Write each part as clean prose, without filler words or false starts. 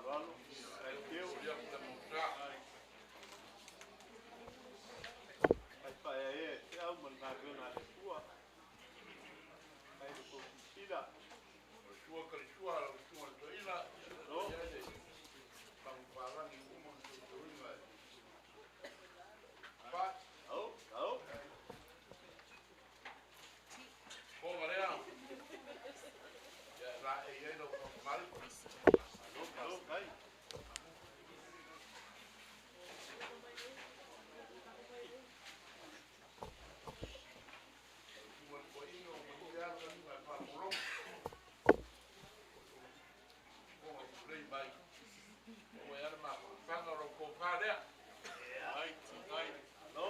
whālualu. Ai teu. Ai whae e te au man ngā gana e tua. Ai te kōkitira. Tua karisua, tua toila. No. Pangparangi umon tuturinga. Pa. Au, au. Ko ngarea. Ya ra e ia no mal. Au, kai. Tua ko ino mo ya no ma pa moro. Ko play by. O ya ma fanga ro ko kare. Ai, ai. No.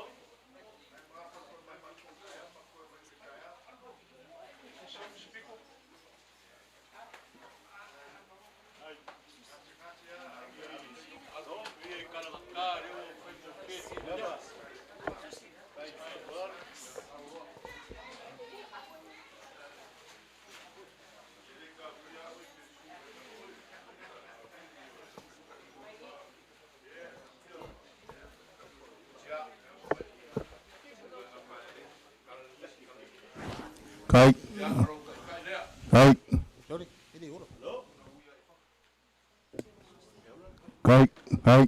Kai. Kai. Kai. Kai.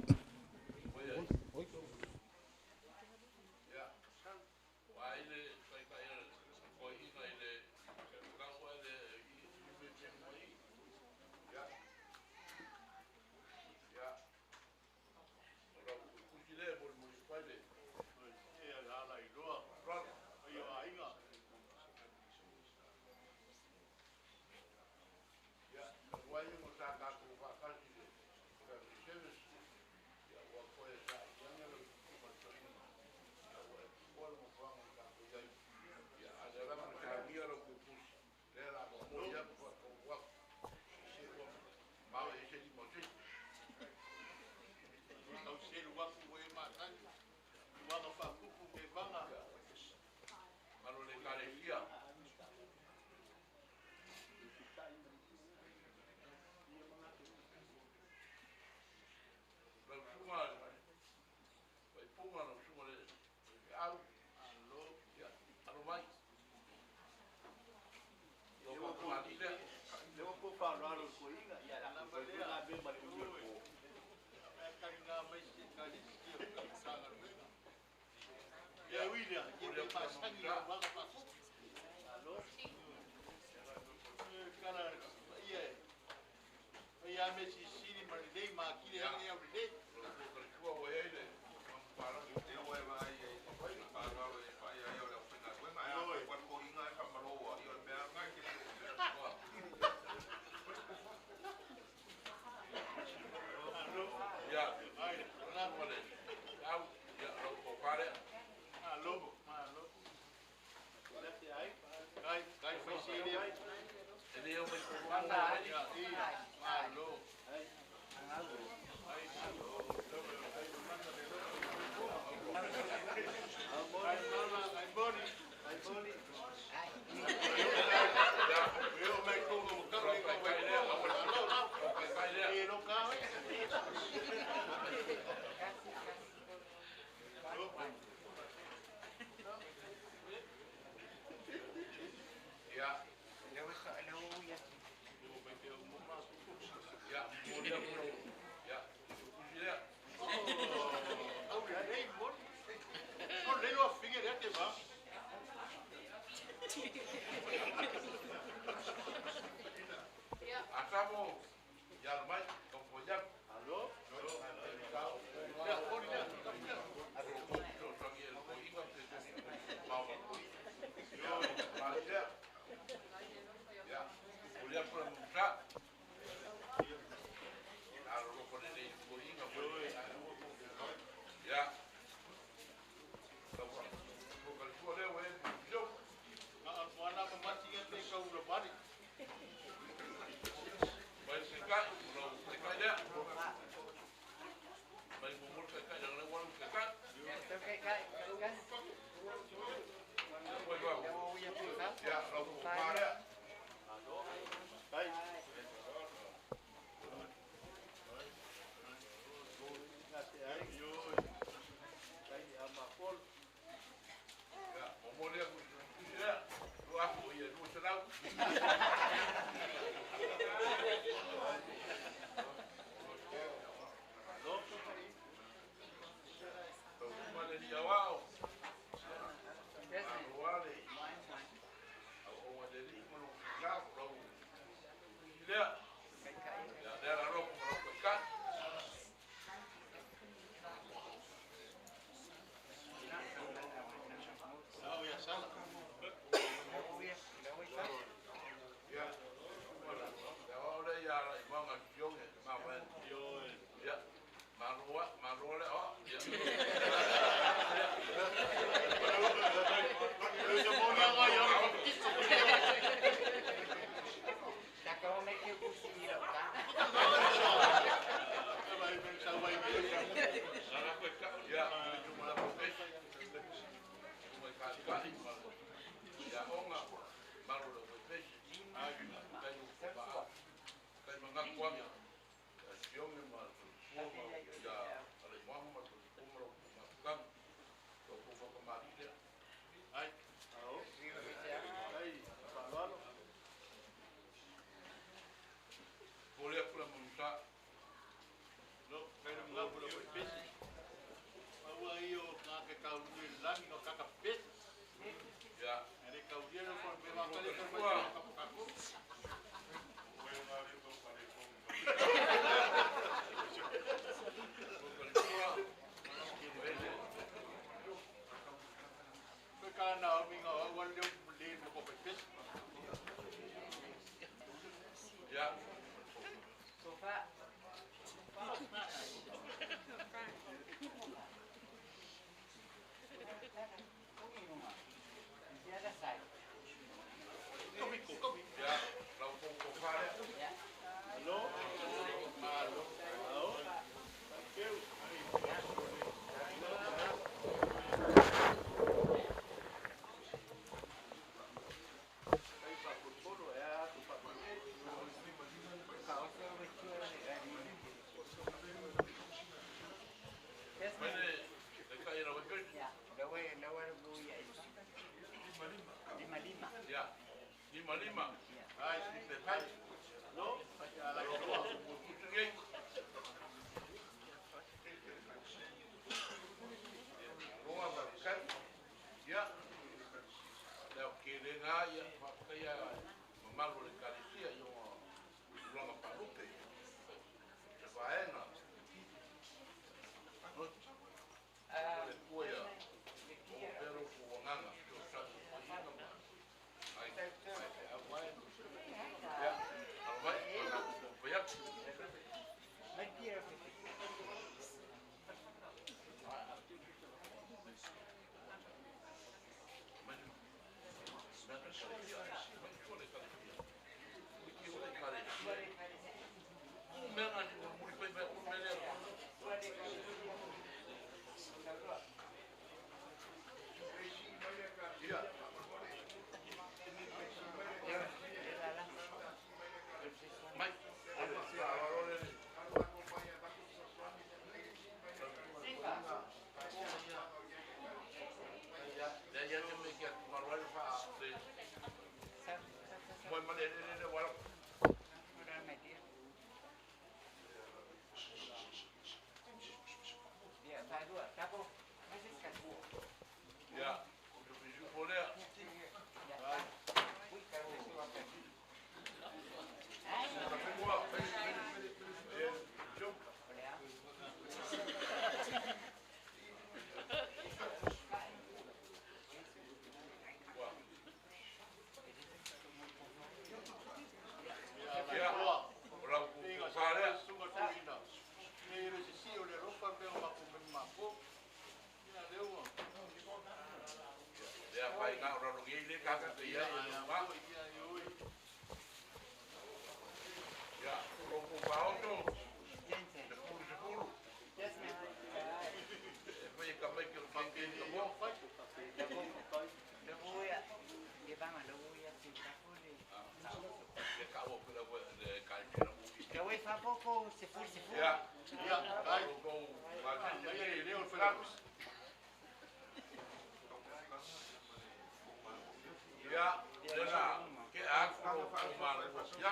Ya,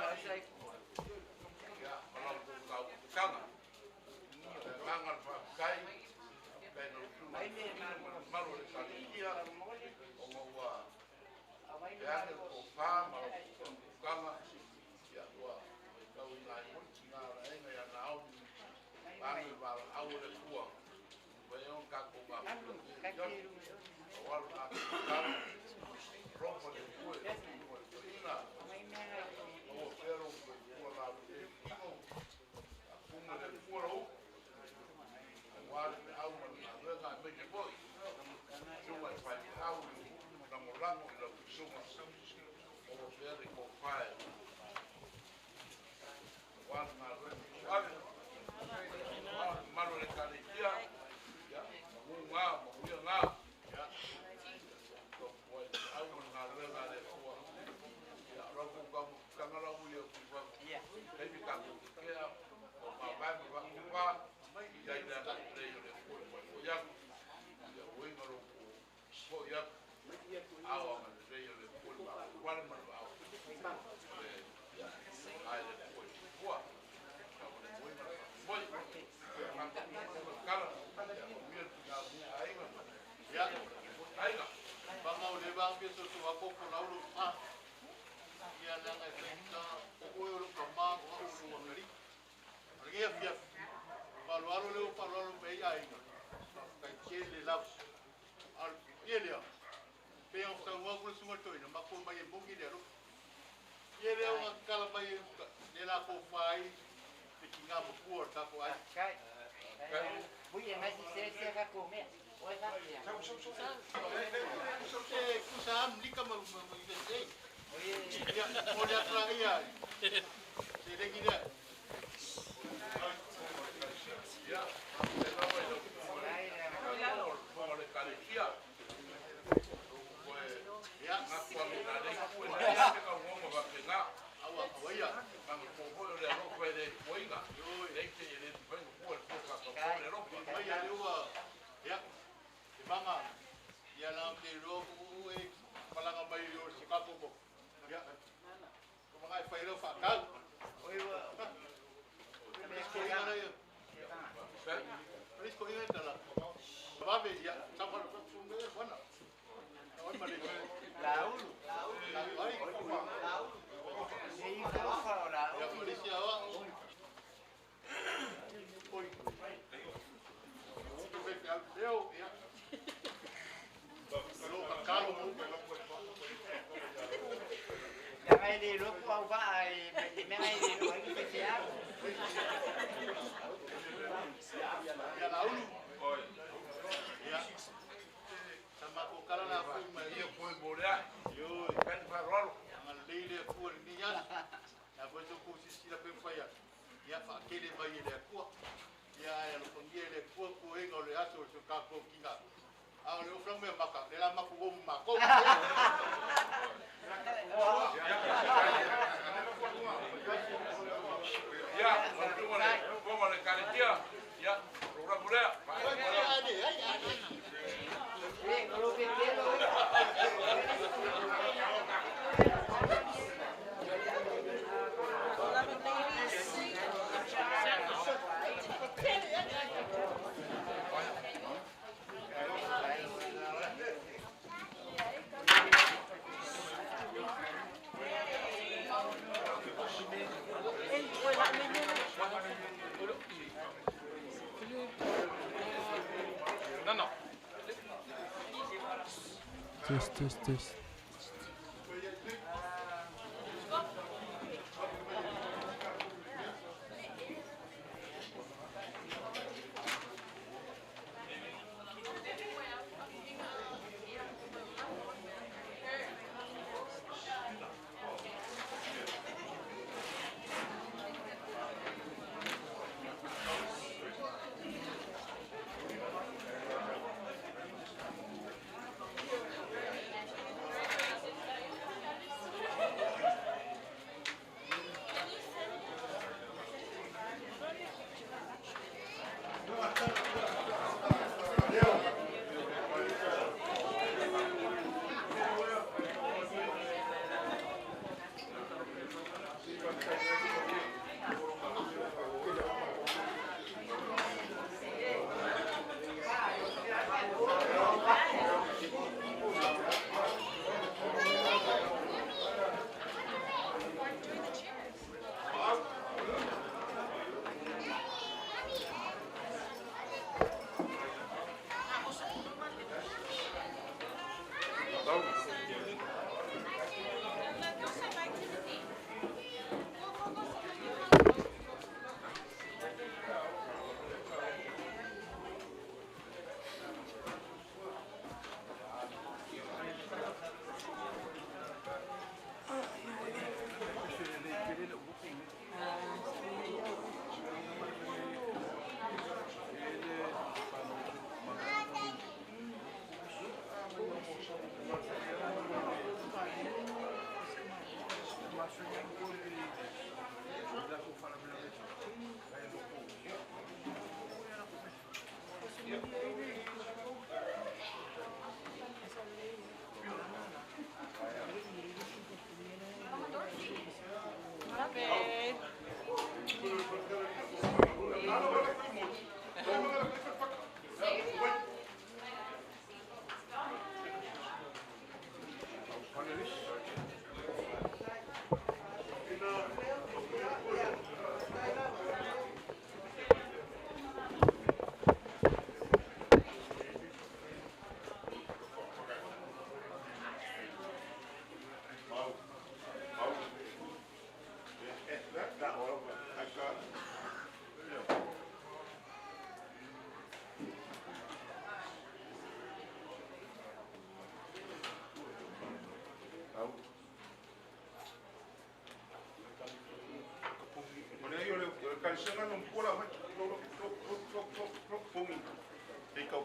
kalau kau kanga. Kanga pakai kai no tu. Malu le kali ia o wa. Ya ko fa ma kanga. Ya wa kau ina mo tinga la enga ya na au. Bangi ba au le kuwa. Bayon ka ko ba. Wal a ka. Rompo de kuwa. Ina. O pero kuwa la. Kuma de kuwa. Wal au na ga me ke boy. Suma fa au na mo rango la suma. O pero ko fa. Wal na wal Malu le kalikia, ya, munga, munga, ya, buat aku nak le kuah, ya, ragu kamu, kangalah boleh kuah, tapi kamu kaya, apa kuah, ya ida tak boleh kuah, ya, ya, boleh malu kuah, ya, awak boleh kuah, kuah malu awak, ya, ada kuah, Bangau le bang biasa tu aku pun lalu dia yang kita aku orang kembang aku orang ngeri lagi ya palu le palu beja ini kecil le lap al dia dia peang semua pun semua tu ini makul bayi bungi dia lu dia dia orang kalau bayi dia nak kau fai tinggal berkuar tak kau Kai. Buya nasi saya ka kome. Oi ka. Kusam ni kamu mengisi. Ya, mau lihat lagi ya. Sedang kita. ya, Ya, aku ambil ada kuah, ada kau ngomong pakai nak. awak awak. Bang kuah le ropa de kuinga. Leite ele bang kuah kuah le ropa. Ya, dia ya. Di mana? Ya, dalam tidur palang bayi dia si kapu bo. Ya. Kumangai failo fakal. Oi wa. Risiko ini ya. Risiko ini adalah. Babe ya, sampai sumber mana? Oi mari. Laulu. Laulu. Ni ko fa la. Ya, polisi awak. Oi. Untuk bekal dia ya. Kalau kalau Jangan di lu ko ba ai, jangan di lu ni ke siap. ya laulu. Ya. Sama ko kala na ko mai. Ia kuah boleh. Yo, Kan farol. ang lele ko ni yan. Na ko ko sisi la pe faya. Ya fa kele bayi le ko. Ya ya ko ngele ko ko e ngole aso so ka ko kinga. Ah, le ofrang me maka, le la maku mako. Ya, como le calitia, ya, program boleh. Ni kalau pikir lu. No. Tes.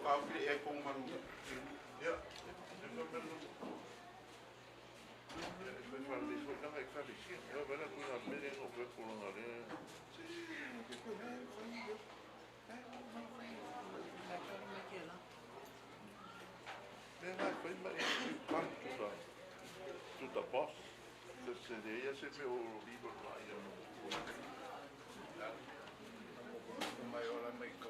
kau kiri ekong maru. Ya. Fali so na kai fali si. Ya bana tu na mele no pe ko na le. Then I find my come to the boss. Se de ella se me olvidó la yo no. Mai ora mai ko.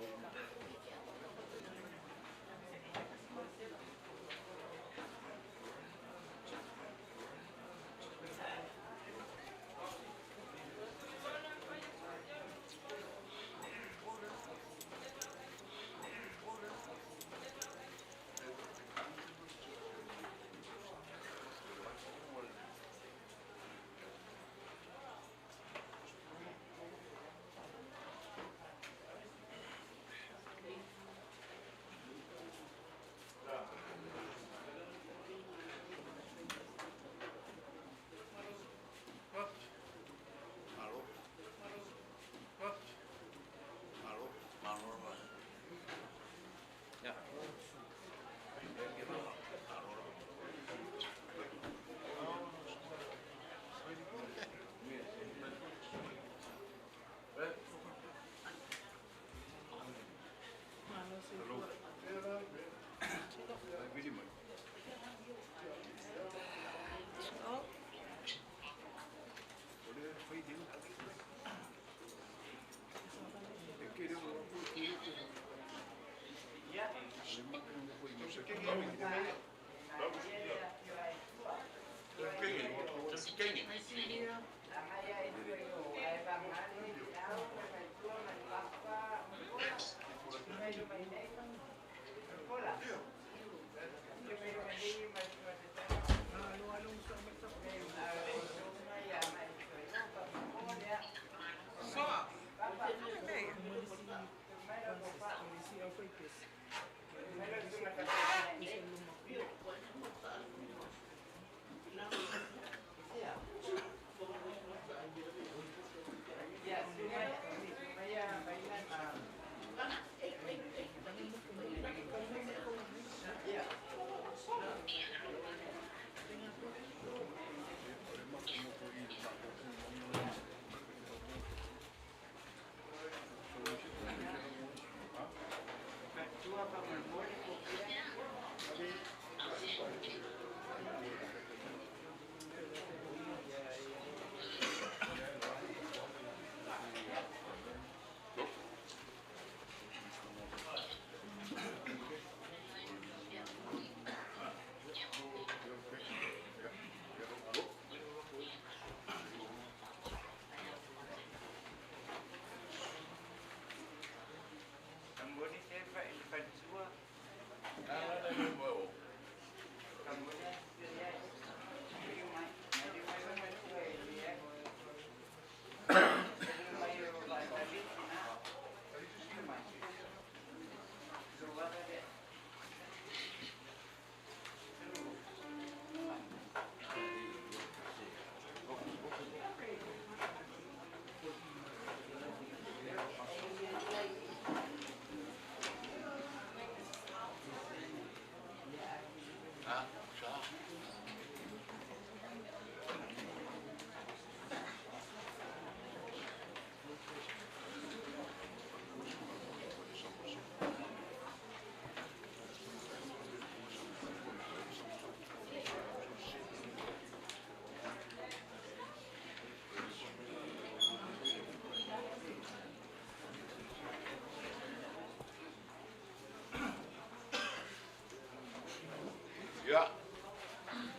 Ya,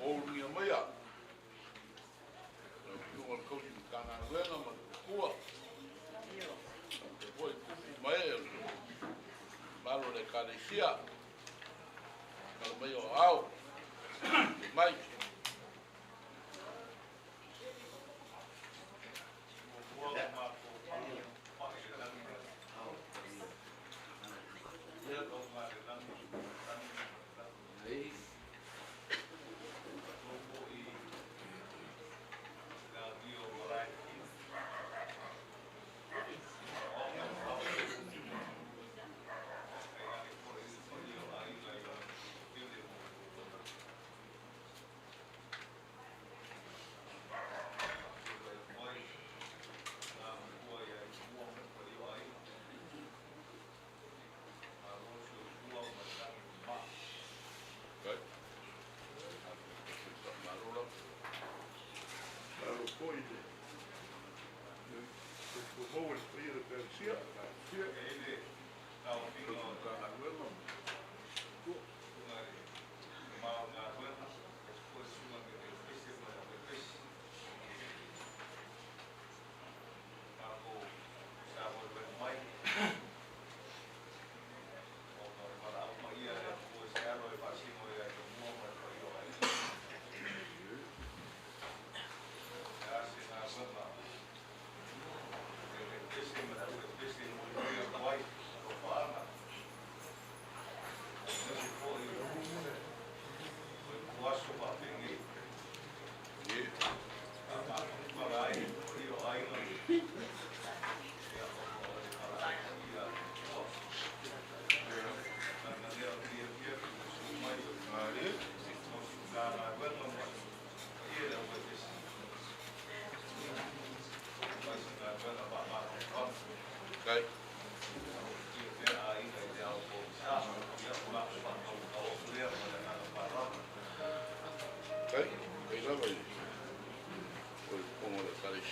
orang yang maya, orang kau di kanan luar nama kuat, boleh kupu maya, malu dekat Asia, kalau maya au, mai.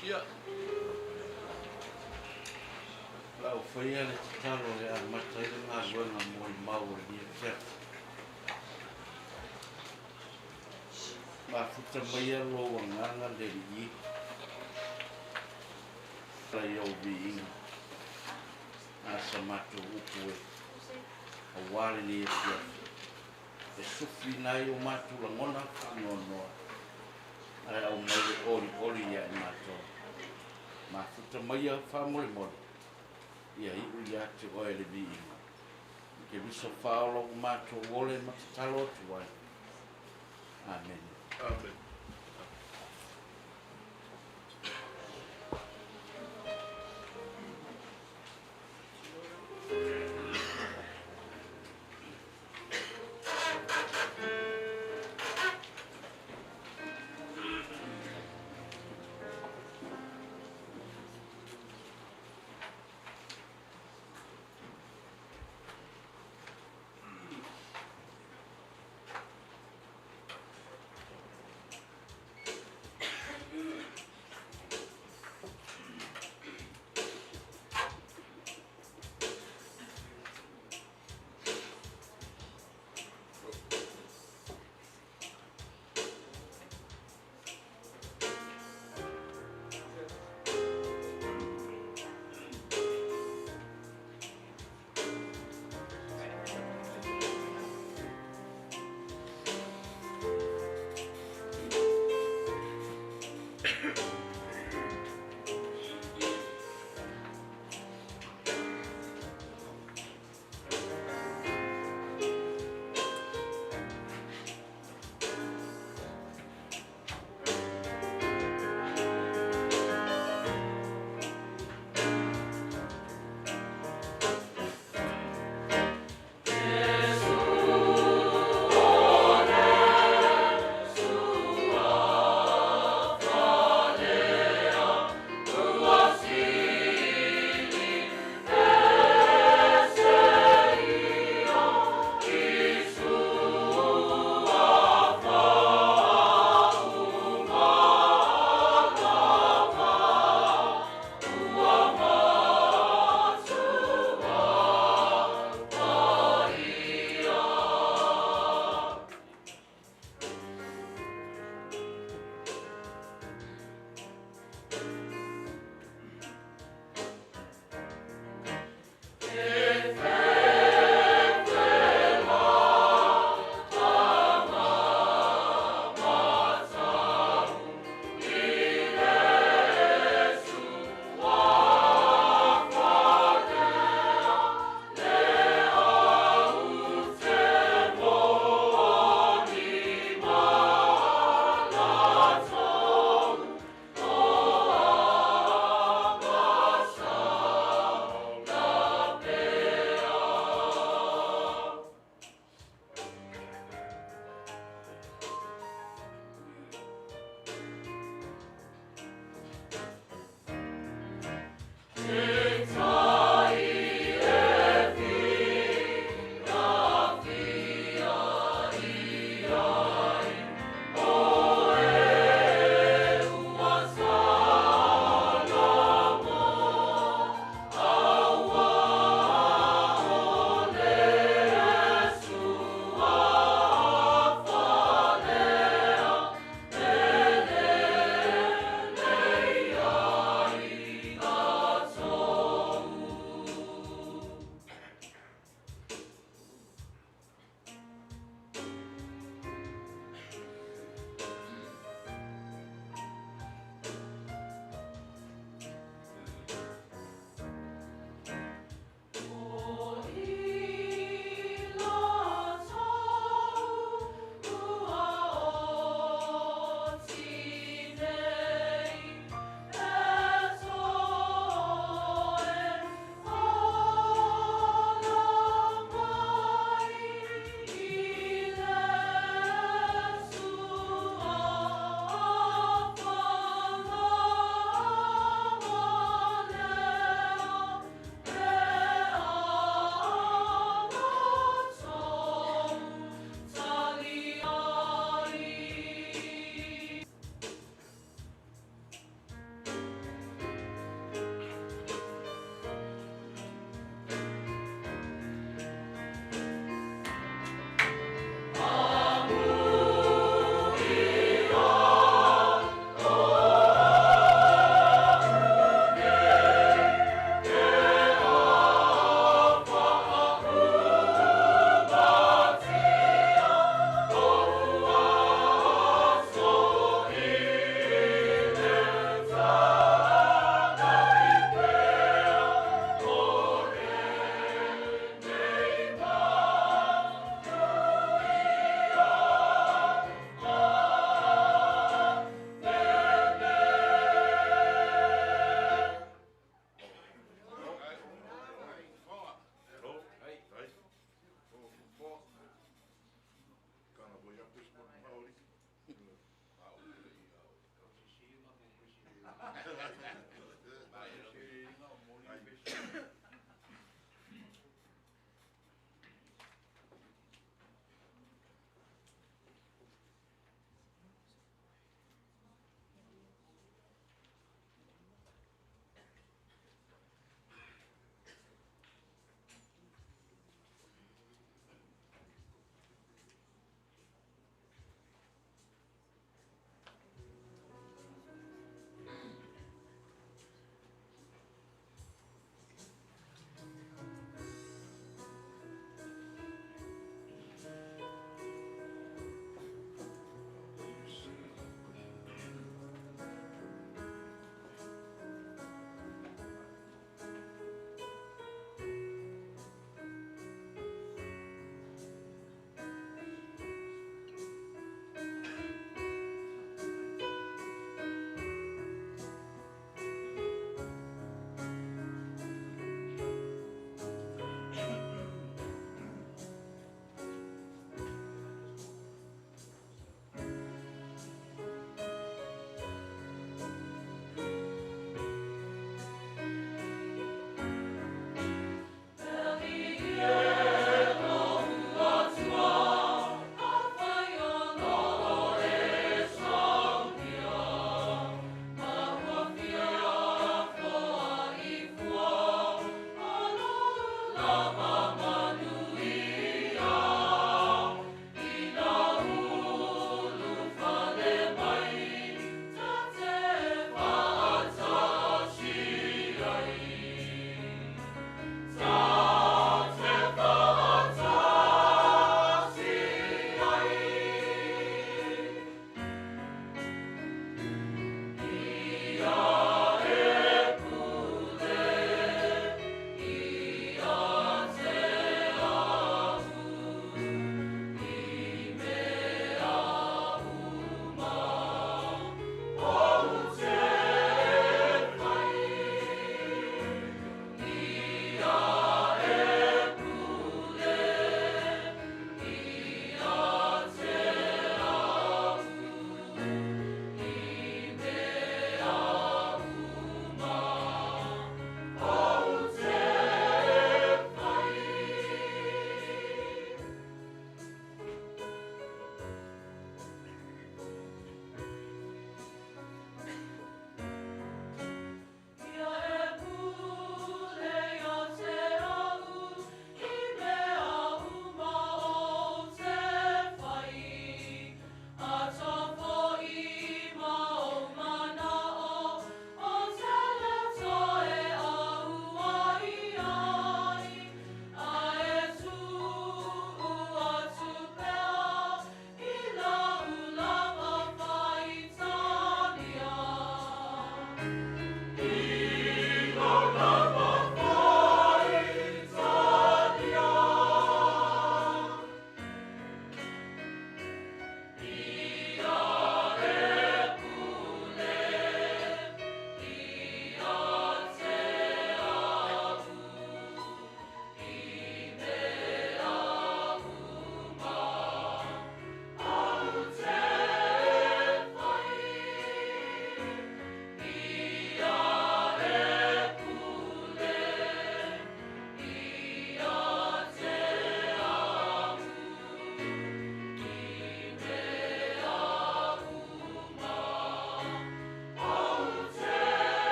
Ia. Lau whaia le talo e a matai le ngā luenga moi mau e ni kia. Ma futa mai a lo wa nganga le i. La iau vi inga. A samato upu e. A wale ni e kia. E sufi nai o matu la ngona whanonoa. Ai au mai le ori ia e mato. Ma futa mai a whamore mori. Ia iu ia te oe le vi inga. Ke viso whaolo o mato wole matatalo tu ai. Amen. Amen.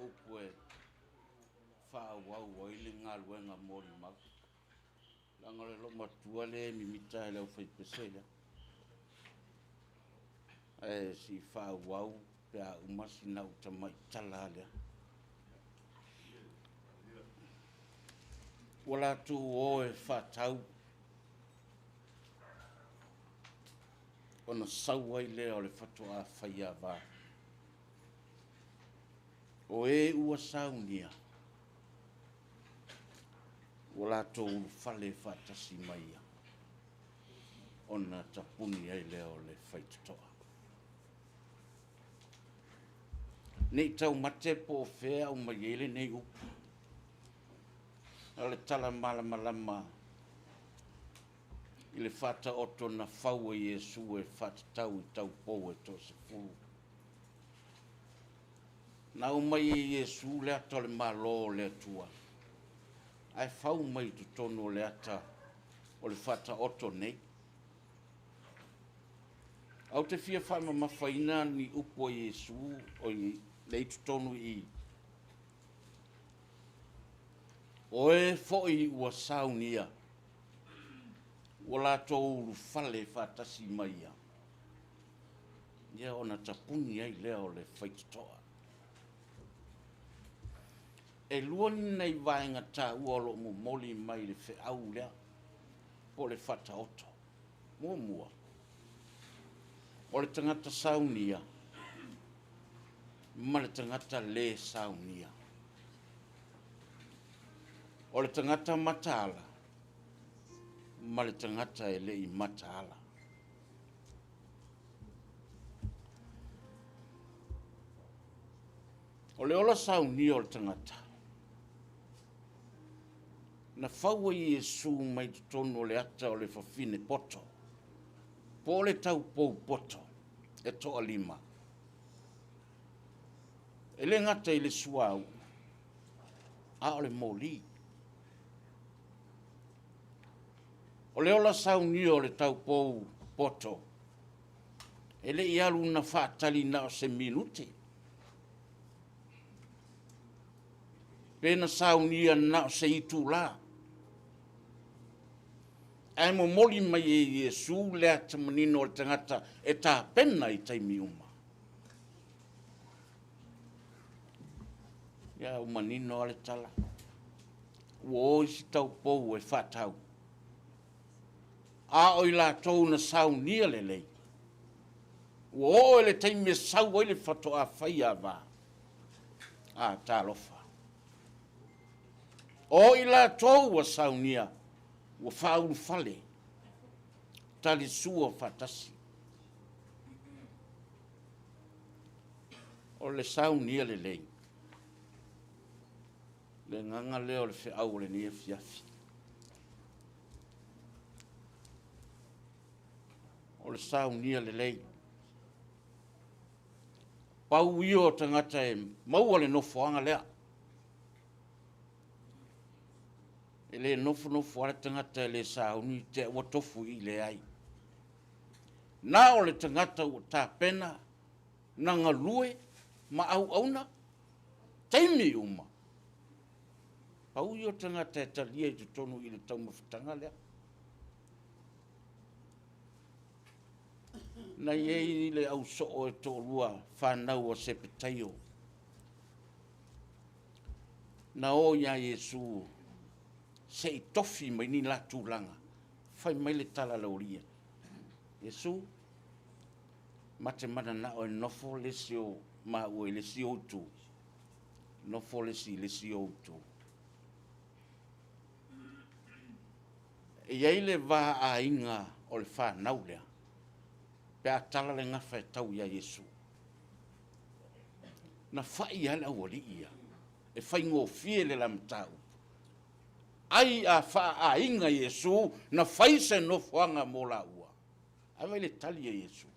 upu e whāwau ai le ngā luenga mōri mau. Langa le lo matua le mimita e leo whaipesea. E si whāwau pia umasi na utamai tala lea. Wala tu o e whātau. Ona sauai lea o le whatua whaia wā. O e ua saunia. Wala tu whale whatasi maia. Ona tapuni ai lea o le whaitutoa. Nei tau mate po whea o maiele nei upu. Ale tala malama i le whata oto na whaua Iesu e whata tau i tau pou e to se fulu. Na umai e Iesu le ato le malo le atua. Ai whau mai tu tono le ata o le whata oto nei. Au te fia whaima mawhaina ni upo Iesu o i le tu tono i. O e foi ua saunia. Wala tōru whale whatasi maia. Ia ona tapuni ai lea o le whaitutoa. E luani nei vaenga tā uolo mo moli mai le whe au lea. Po le whata oto. Mua. O le tangata saunia. Ma le tangata le saunia. O le tangata matala. Ma le tangata e le i matala. O le ola sauni o le tangata. Na whaua i Iesu mai tutonu o le ata o le whawhine poto. Po le tau pou poto. E toa lima. E le ngata i le suau. A o le moli. O le ola sauni o le tau pou poto. E le ialu na whaatali na o se minute. Pena sauni na o se itu la. Ai mo moli mai e Iesu le ata manino o le tangata e tā pena i taimi uma. Ia o manino o le tala. Ua isi tau pou e whatau. A oi la tau na saunia le lei. Ua o le taimi e sau ai le whatoa whaia wā. A tā lofa. O i la tau a saunia. Ua whauru whale. Tali sua whatasi. O le saunia le lei. Le nganga leo le whiau le nia fiafi. O le saunia le lei. Pau io tangata e maua le nofoanga lea. E le nofo ala tangata le sauni te ua tofu i le ai. Na o le tangata ua tā pena, na ngalue, ma au auna, taimi uma. Pau io tangata e talia i tutonu i le tau mawhitanga lea. Na iei le au soo e tō lua whanau o sepetaio. Na o ia Iesu, se i tofi mai ni la tūlanga. Whai mai le tala lauria. Iesu, mate mana na o nofo lesi o ma ue lesi o tu. Nofo lesi o tu. E iei le vā a inga o le whanau lea. Pea tala le ngawha e tau ia Iesu. Na whai ala wali ia. E whai ngō fie le lam tau. Ai a wha a inga Iesu na whai se no whanga mō la ua. Ai le tali a Iesu.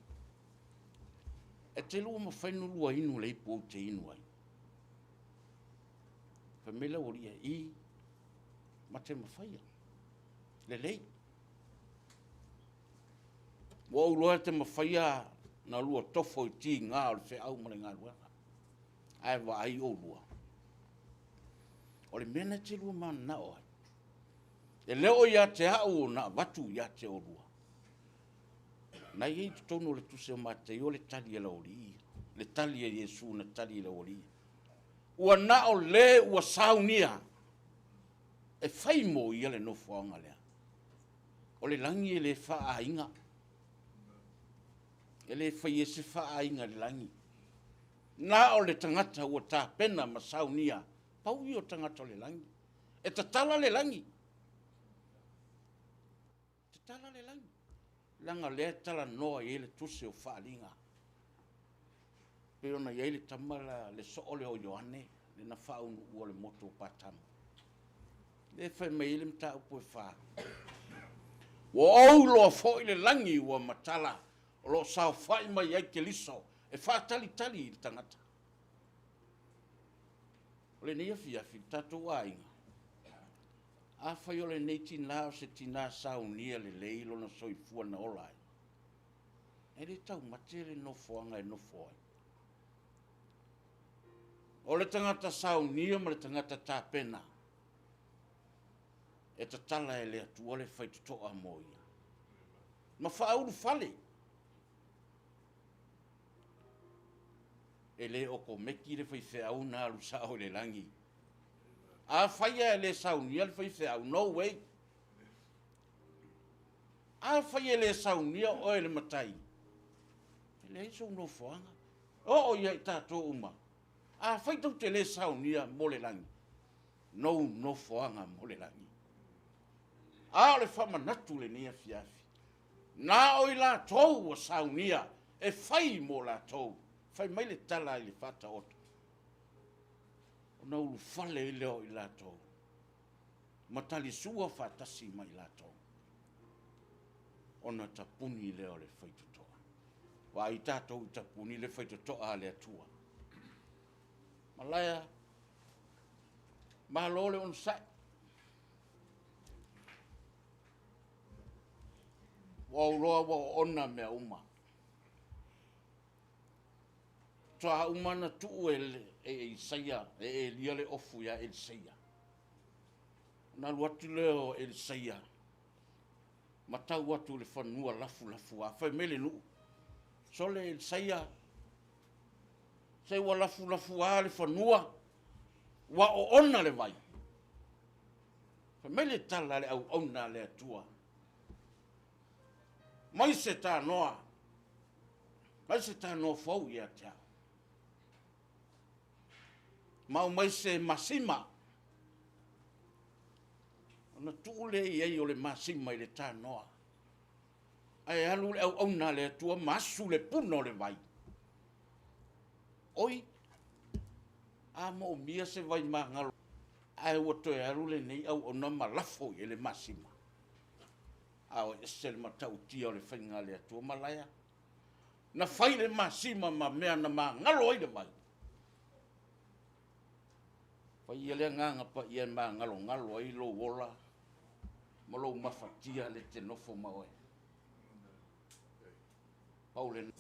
E te lua ma whainu lua inu le ipo te inu ai. Whamela wali a i ma te ma whaia. Le lei. Wa uloa te ma whaia na lua tofo i ti ngā o le whi au mare ngā lua. Ai wa ai o lua. o le mena te lua mana o ai. E leo ia te hau na watu ia te orua. Na iei tutono le tuse o matei o le tali e laori. Le tali e Yesu na tali e laori. Ua na o le ua saunia. E faimo ia le nofo anga lea. O le langi e le faa inga. E le fai e se faa inga le langi. Na o le tangata ua ta pena ma saunia. Pau i o tangata o le langi. E tatala le langi. Tatala le langi. Langa lea tala noa i le tuse o whaalinga. Pero na iei le tamala le soole o Ioane, le na whaunu ua le moto o Patamu. Le whai mai le mta upo e wha. Wa au loa fo i le langi ua matala, o lo sao whai mai ai ke liso, e wha tali tali i le tangata. O le nia fiafi, tatou a inga. A whai o le nei tina o se tina saunia le leilo na soifua na olai. E le tau matere no foanga e no foai. O le tangata saunia ma le tangata tāpena. E tatala e le atua le whai tutoa moia. Ma whauru fale. E le oko meki le whai wheau na alu sao le langi. A whaia e le saunia le whai wheau, no way. A whaia e le saunia o e le matai. E le iso no foanga. O ia i tātou uma. A whai tau te le saunia mo le langi. No foanga mo le langi. A le whamanatu le nia fiafi. Nā oi la tau o saunia, e whai mo la tau. Whai mai le tala i le whata oto. O na ulu whale i leo i la tau. Matali sua whatasi mai la tau. O na tapuni i leo le whaitutoa. Wa i tātou i tapuni le whaitutoa le atua. Malaya, malole on sai. Wa uroa wa ona mea uma. Toa umana tuu e Isaia, e lia le ofu ya Isaia. Na luatu leo Isaia. Matau watu le whanua lafu a whai mele nu. So le Isaia, se wa lafu a le whanua, wa o ona le vai. Whai mele tala le au ona le atua. Mai se tā noa. Mai se tā noa fau ia tia. Mau mai se masima. Ona tuule iei o le masima i le tā noa. Ai alu le au na le atua masu le puno le vai. Oi. A mo mia se vai mangalo. Ai wato e alu le nei au ona malafo i le masima. Au e sel matau tia o le whainga le atua malaya. Na whai le masima ma mea na ma ngalo ai le vai. Whai ia le nganga pa ia ma ngalo ai lo wola. Ma lo mawhatia le te nofo maoe. Paulen.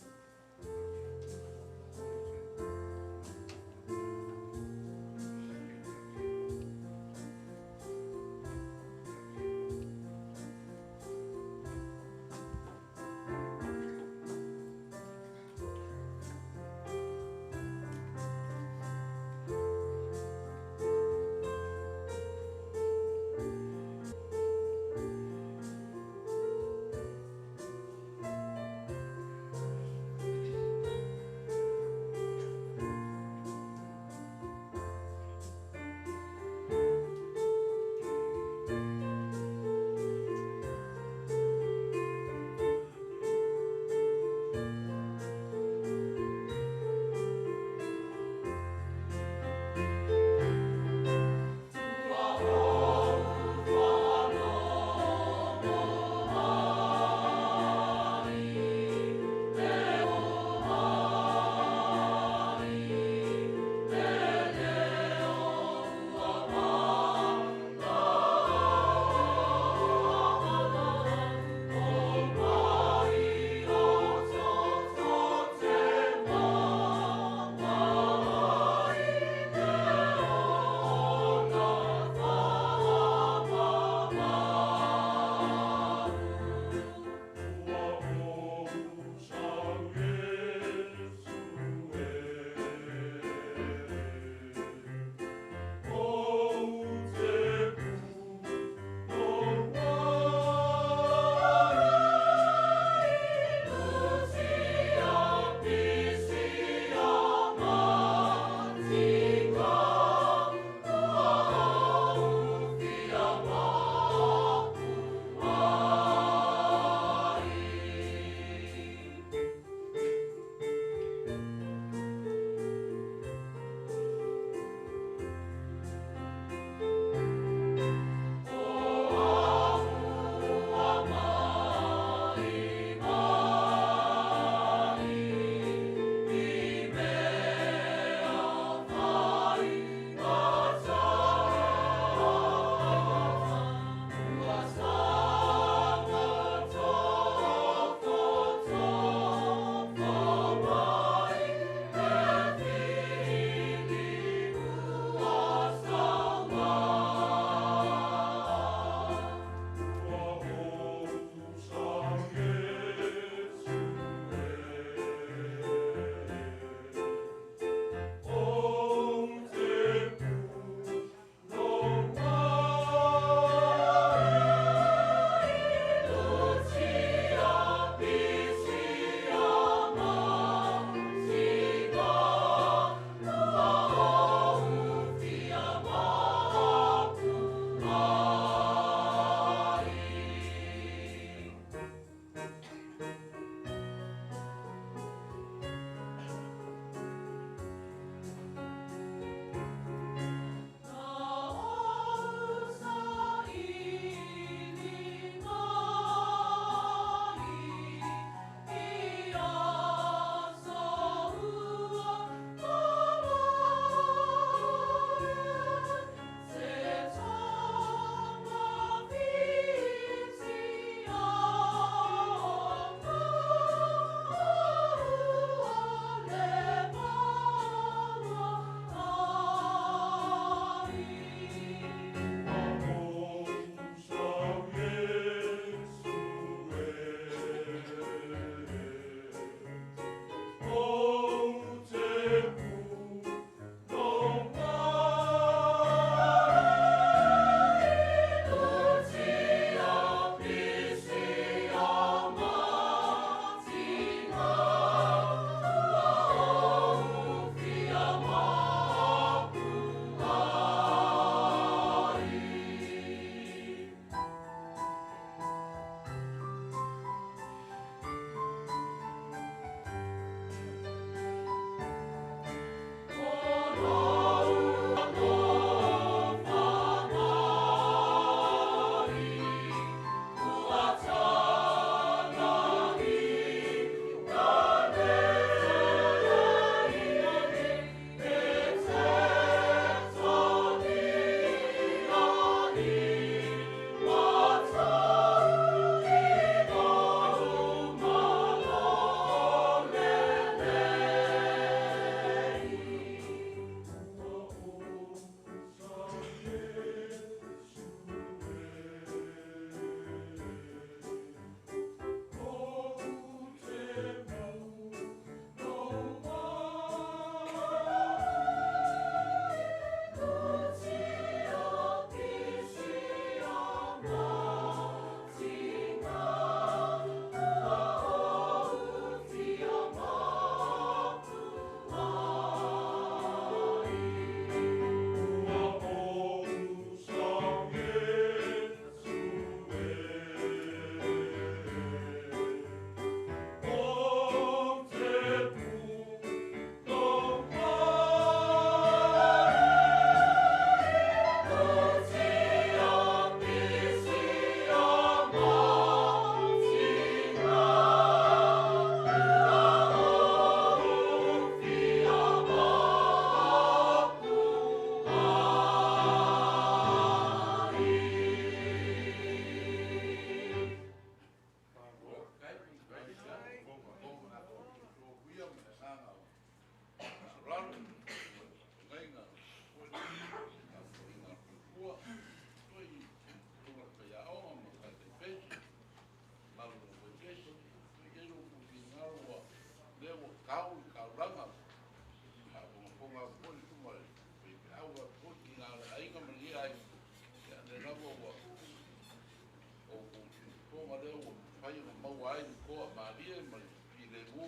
ai ko maria ma i le mu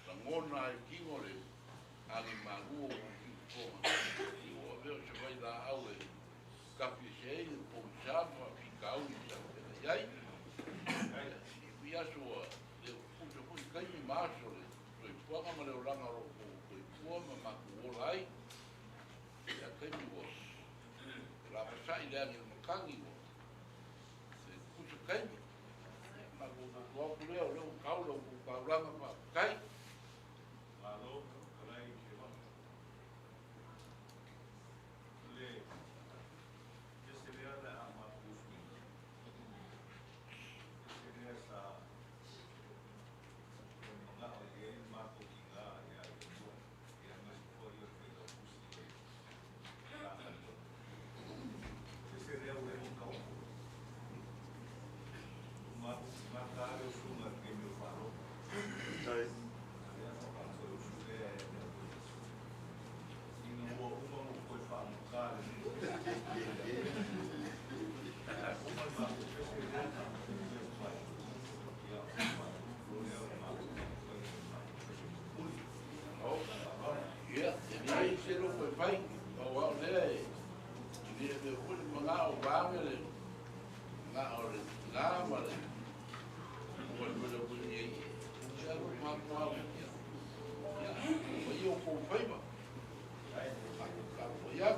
la ngona e kingo le ali magu ko i o veo se vai la au e kapi sei po chama ficau e já ai e aso le puto ko kai maso le foi poa ma le oranga ro ko poa ma ko lai ya kai mi wo la pasai le ani makangi wo se puto kai ma ko leo kaulo ko kaulanga pa kai Alô, kalai ke wa. Le. Ese le ala a ma kufi. Ese le sa. Na o ye ma ko kinga ya yo. Ya ma ko yo ke lo kusi. Ese le o e ka. Ma ka yo suma ke me falo. Sai. ya e ai se lo foi pai o wa le ni de ko ma o ba me le na o le na ma le o le ko ni ya lo ma ko ya o yo ko pai ba ya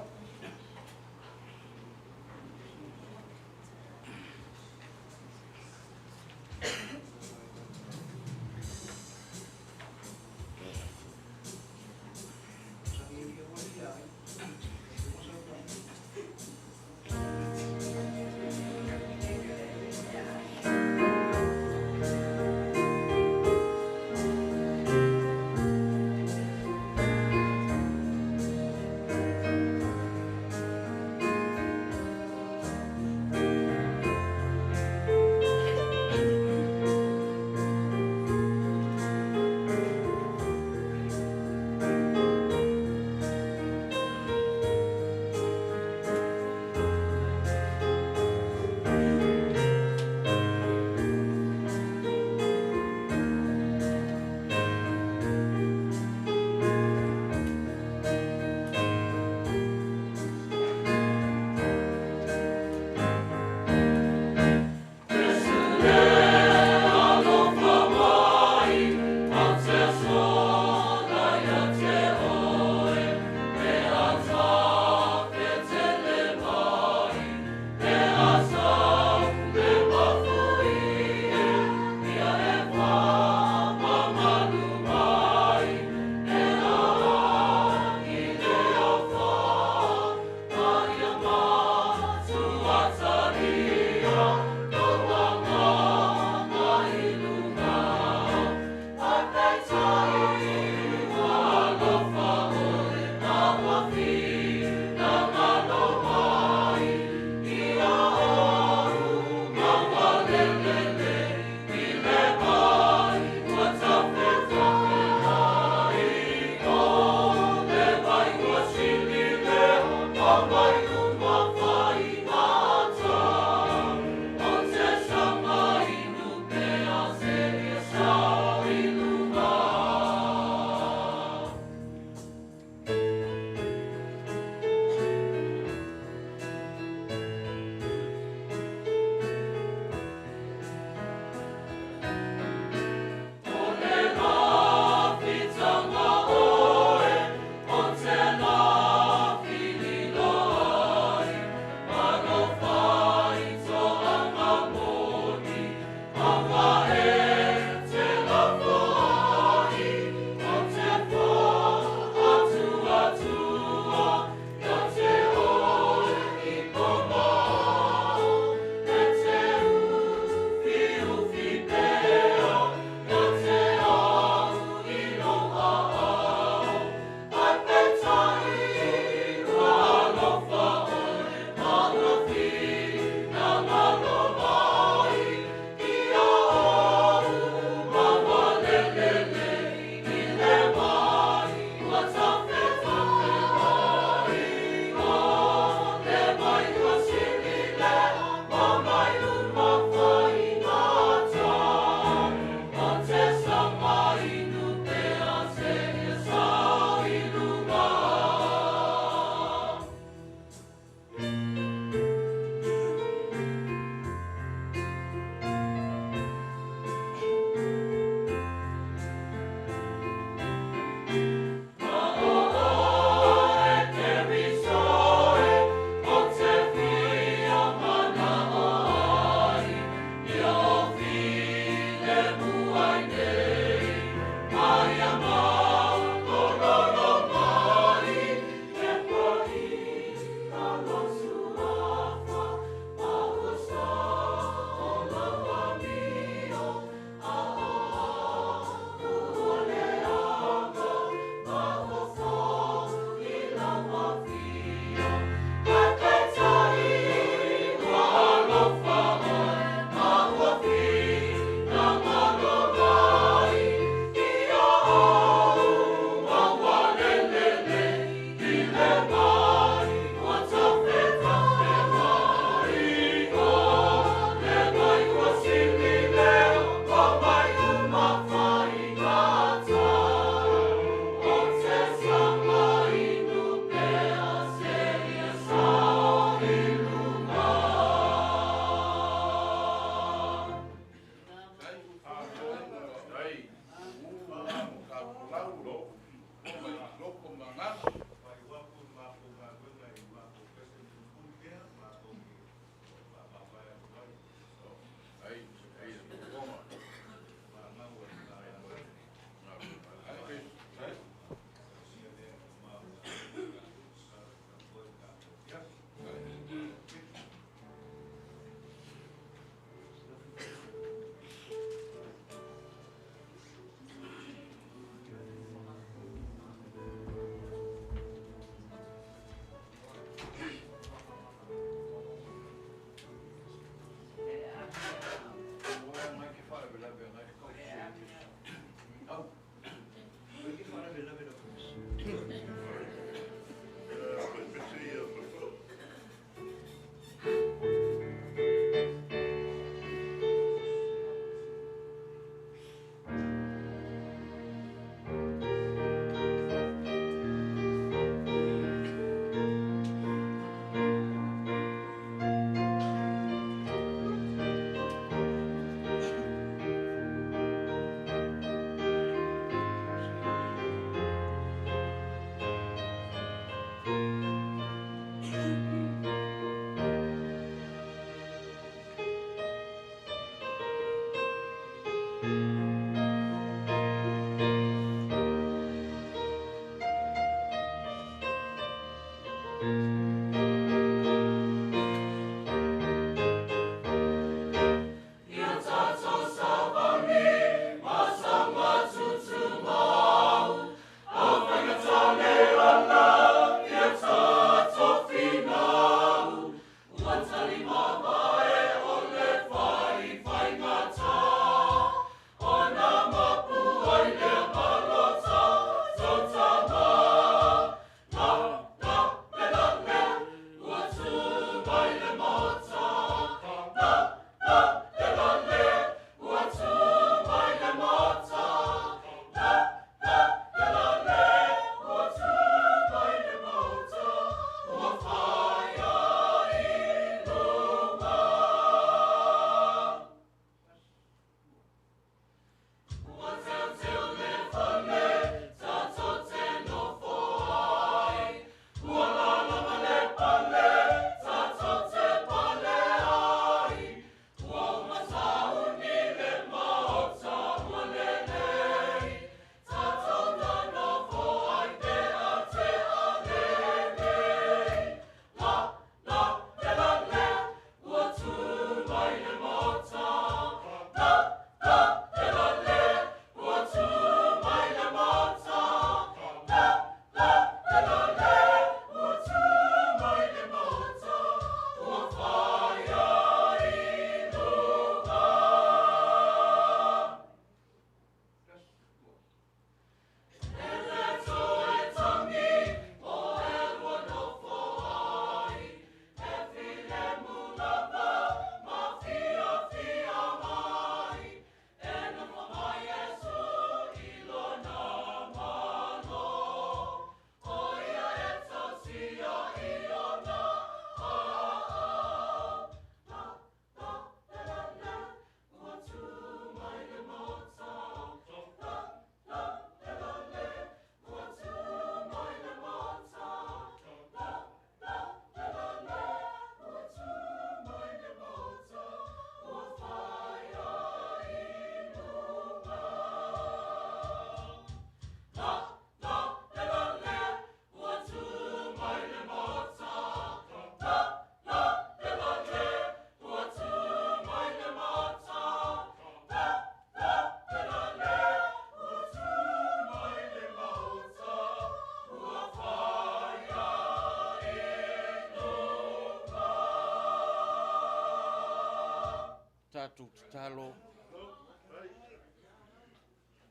tātou te talo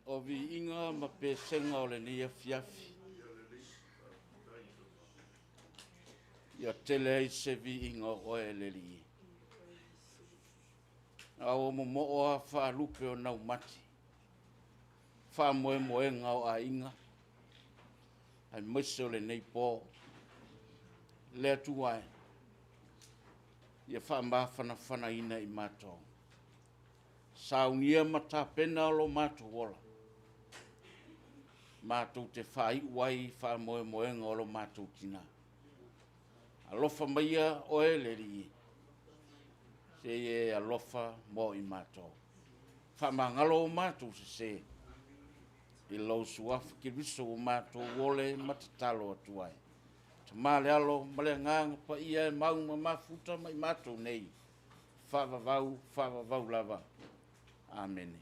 o vi inga ma pe senga o le ni afiafi. Ia tele ai se vi inga o e le li. A o mo o a wha lupe o nau mati. Wha moe ngau a inga. Ai mwese o le nei pō. Lea tu ai. Ia wha mawhana ina i mātou. Saunia mata pena o lo mātou wola. Mātou te whai wai wha moe ngau lo mātou tina. Alofa maia o e le ri. Se e alofa mo i mātou. Wha mangalo o mātou se. I lau suafa ki viso o mātou wole matatalo atuai. Te male alo, male nganga pa ia e maunga mafuta mai mātou nei. Whavavau lava. Amen.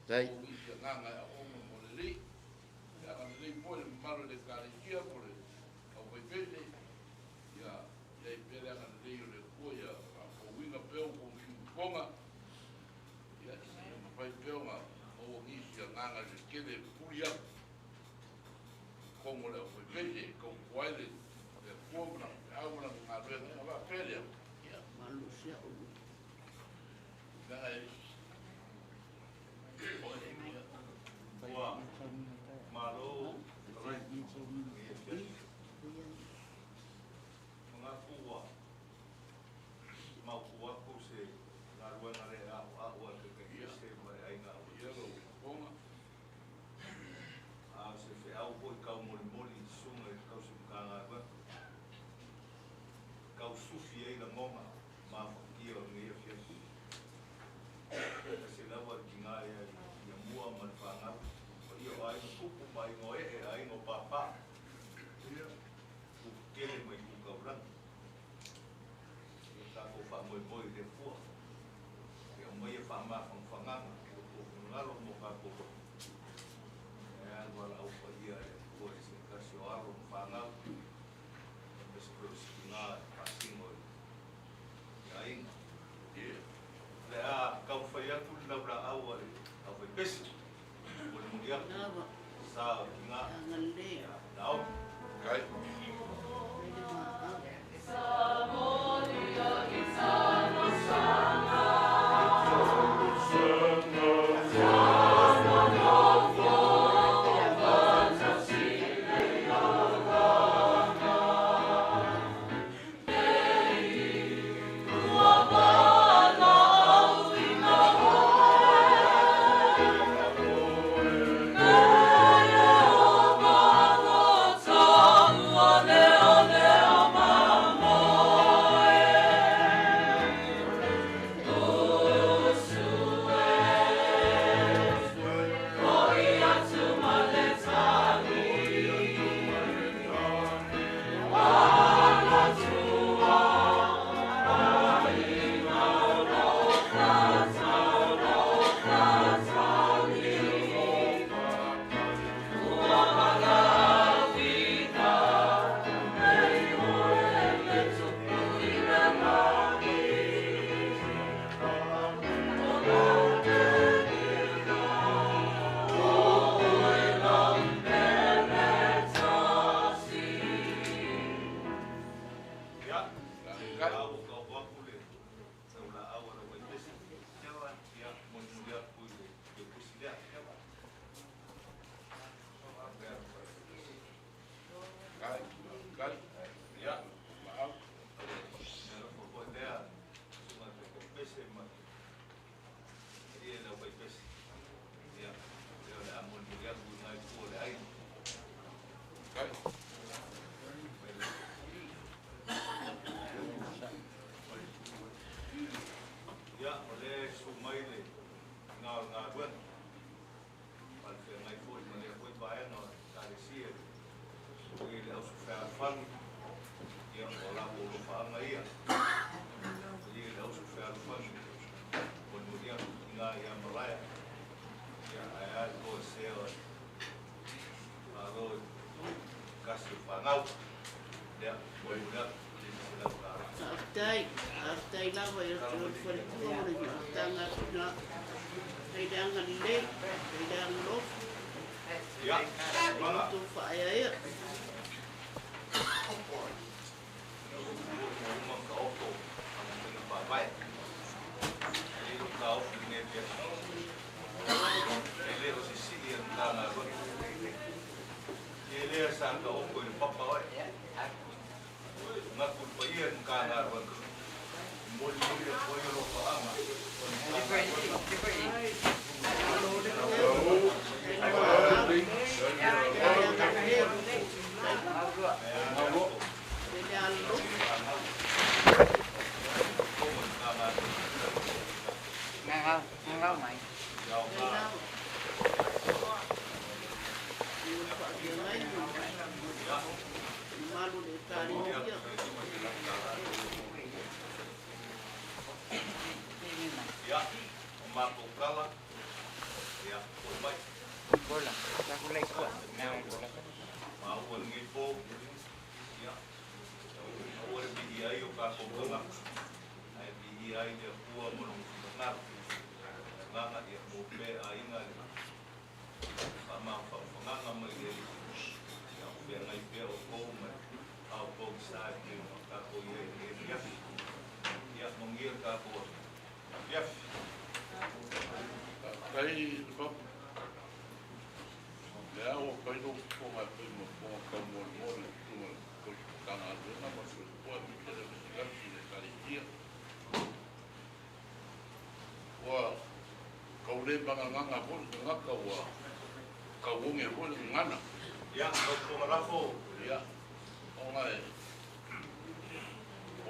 Dai. Allah fan yang olah ulu faanga ia jadi lau sufyan fan kemudian inga yang melaya ya ayat ko seo alo kasih fangau dia boleh Aftai lava ya tu for tu ni tanga na kaidang le kaidang lo ya mana tu fa ya rumah kau tu dengan baik jadi kau ini dia ele osisi yang tanah ele sang kau pun papa ngakul pa iyan kangarwan muli ya po yung paama Ngau mày. malu de tari dia ya makukala ya umay Bola. Aku lagi kuat. mauwan ngipo ya awal bihiyay yung kakubunga ay bihiyay niya kuwa mulong benar nganga ya mupe aingan sama panganga magiging yang biangay pia o koma au kong sa akin kako ya ya mungir kako ya Kai ba ya o kai no ko ma pe mo ko ka mo mo tu ko ka na do na mo ko mi te de ga ki de ka dia wa ka ule banga nganga ko ngaka wa ka wonge ko ngana ya ko marafo ya o ngai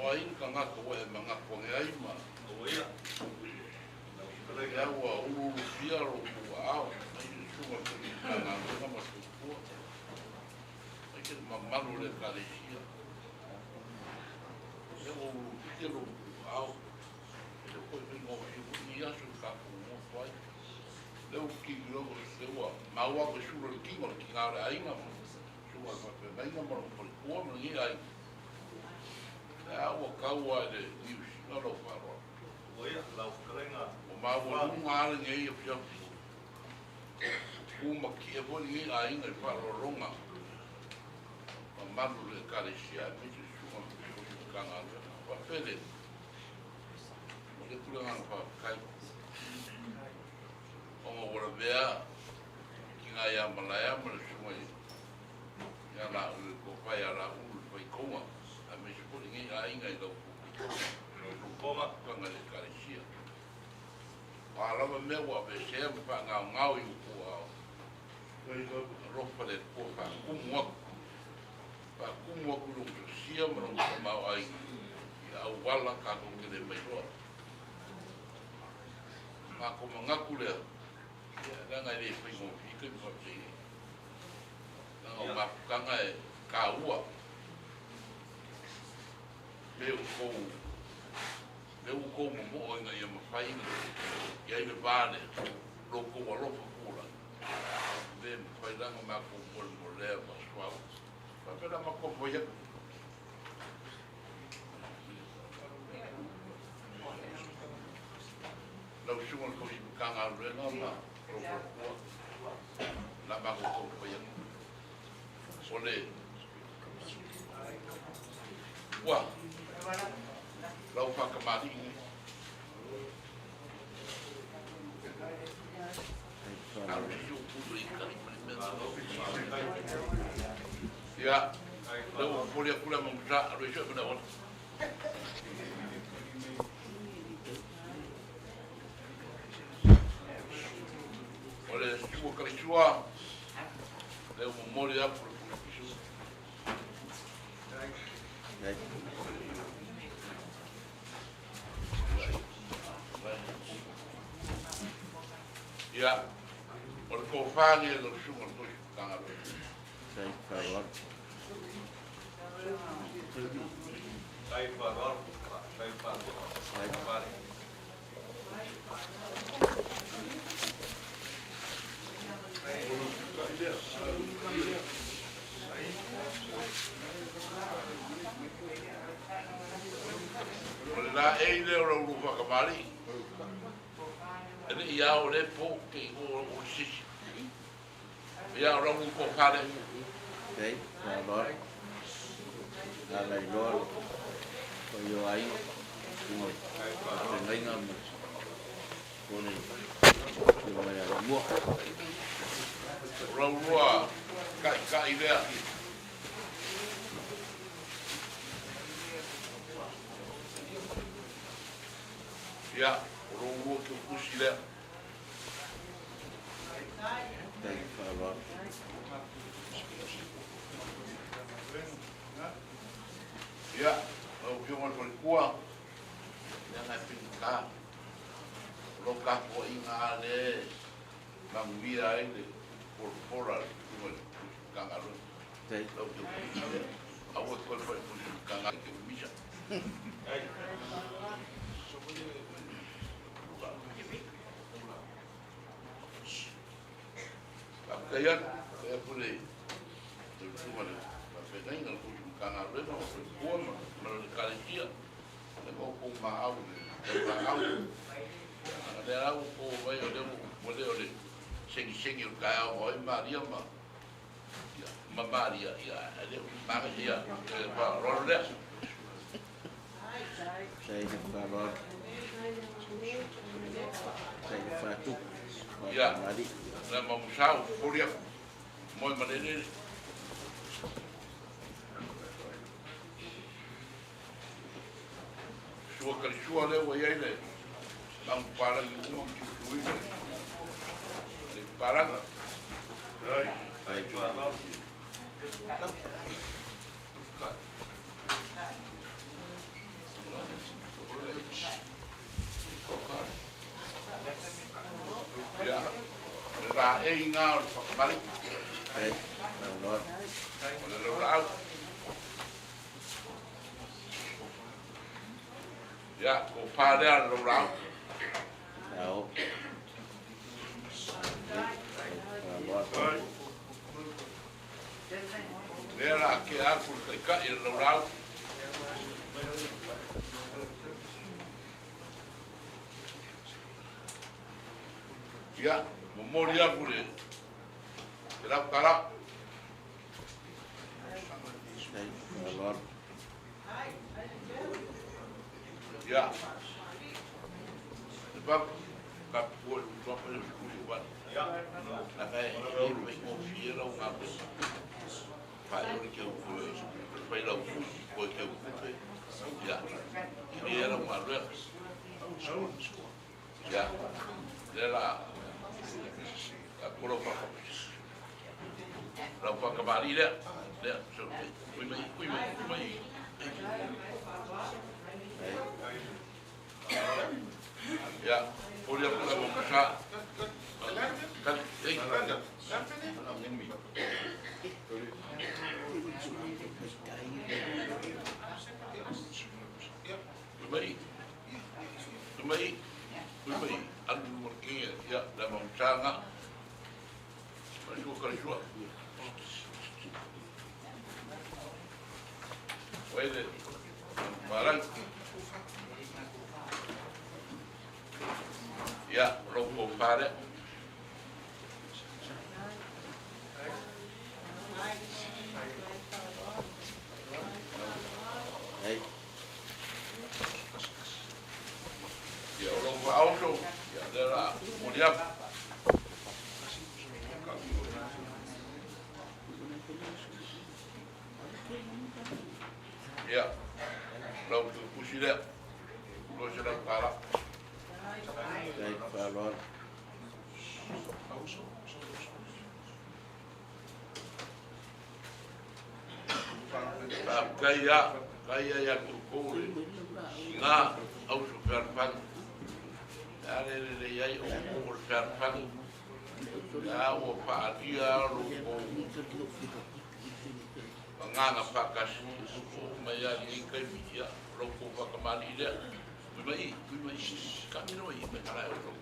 wa in ka ngaka wa e manga ko ngai ma o ya ya wa ulu pia ro wa ai suwa ko ka na do na mo ko ai ke malu le ka de dia ya o pia ro au e ko no ni ya su ka ko mo fai leu ki lo se wa ma wa ko su ro ki mo ki nga ai nga mo su wa ko pe mai nga mo ko mo ni ai ya wa ka wa de ni no lo fa ro o ya lau krenga ma wa ngare ngai e pia uma ki e boni ngai ai ngai fa ronga ma malu le ka le sia me su ko ka nga wa pele mo le kula nga fa kai o mo ora bea ki nga ya malaya mo le su mai ya la ko fa ya la u fa i koma a me su ko ngai ai ngai lo koma ka nga le ka le sia ala me wa be se pa ngau i ku a ropa le ko pa kumwa ku lu sia mo ma ai ya wala ka ko ke le me ro ma ko ngaku le ya nga le fi mo fi ke mo fi na ma ka nga ka ua le ko mo o nga ia mawhai ia i me vāne loko wa ropa kura le mawhai ranga mako mo lea ma swau ma pera mako po ia lau sunga ko i kanga rena ma ropa kua na mako po ia o le wa lau whakamari ya lau boleh pula menggerak rujuk pada orang oleh semua kali cua lau memori apa ya, orang kau faham ni, orang semua tu sangat. Saya kawan. Kai wharoa, kai wharoa, kai whare. La e le ora uru whakamari. Ene ia o le po ke o sisi. Ia ora uru po pare. Đấy, là đó. Là lại đó. Có vô ấy. Ngồi. Trên đây ngâm. Cô này. Vô này là mua. Ora urua kai lea. Ia, ora urua ke kusi lea. Đây, là đó. Ia, au ke mo ko kua. Ia na pinka. Lo ka ko inga le. Mang via ai le. Por ko kanga lo. Đây. Lo ke kusi lea. Au ko ko kanga ke misa. Kaya boleh cuma apa yang aku kanga rema ko mo kali dia ko ko mau ada au ko vai oleh sing kaya oi Maria ma Maria ya ada Maria pa rolle Đây là đó. Đây là pha trúc. Ya. Mari. Na mau sao polia moi manene sua le wa yele mang para ni le paranga ai Kai wharoa. ya ra e nga mari Đây, là đó. le ra ya ko pa le ra Đâu. Là đó. le ra ke a ku ka e ra ya memoria pure era para Đây, là đó. ya sebab kat pun berapa diskusi buat Ya. nak ini mai mo fiera o ngapo pai o que eu pai lá o que eu ya ini era uma rua ya era a coloca la pa kabali le so kui mai ya podia pula mo sa kan Tumai anu mungkin ya dalam sangat masuk. Wede barang ya rokok pare Đây. ya rokok auto ya adalah kemudian ya rokok kusilah lo sedang kalah Đây, là đó. kaya yang kukuri nga au superpan ale le yai o superpan ya o padia ro nganga pakas mai ya ni kai mi ya ro ko fa ka mali ile mai ka mi no i me kala ro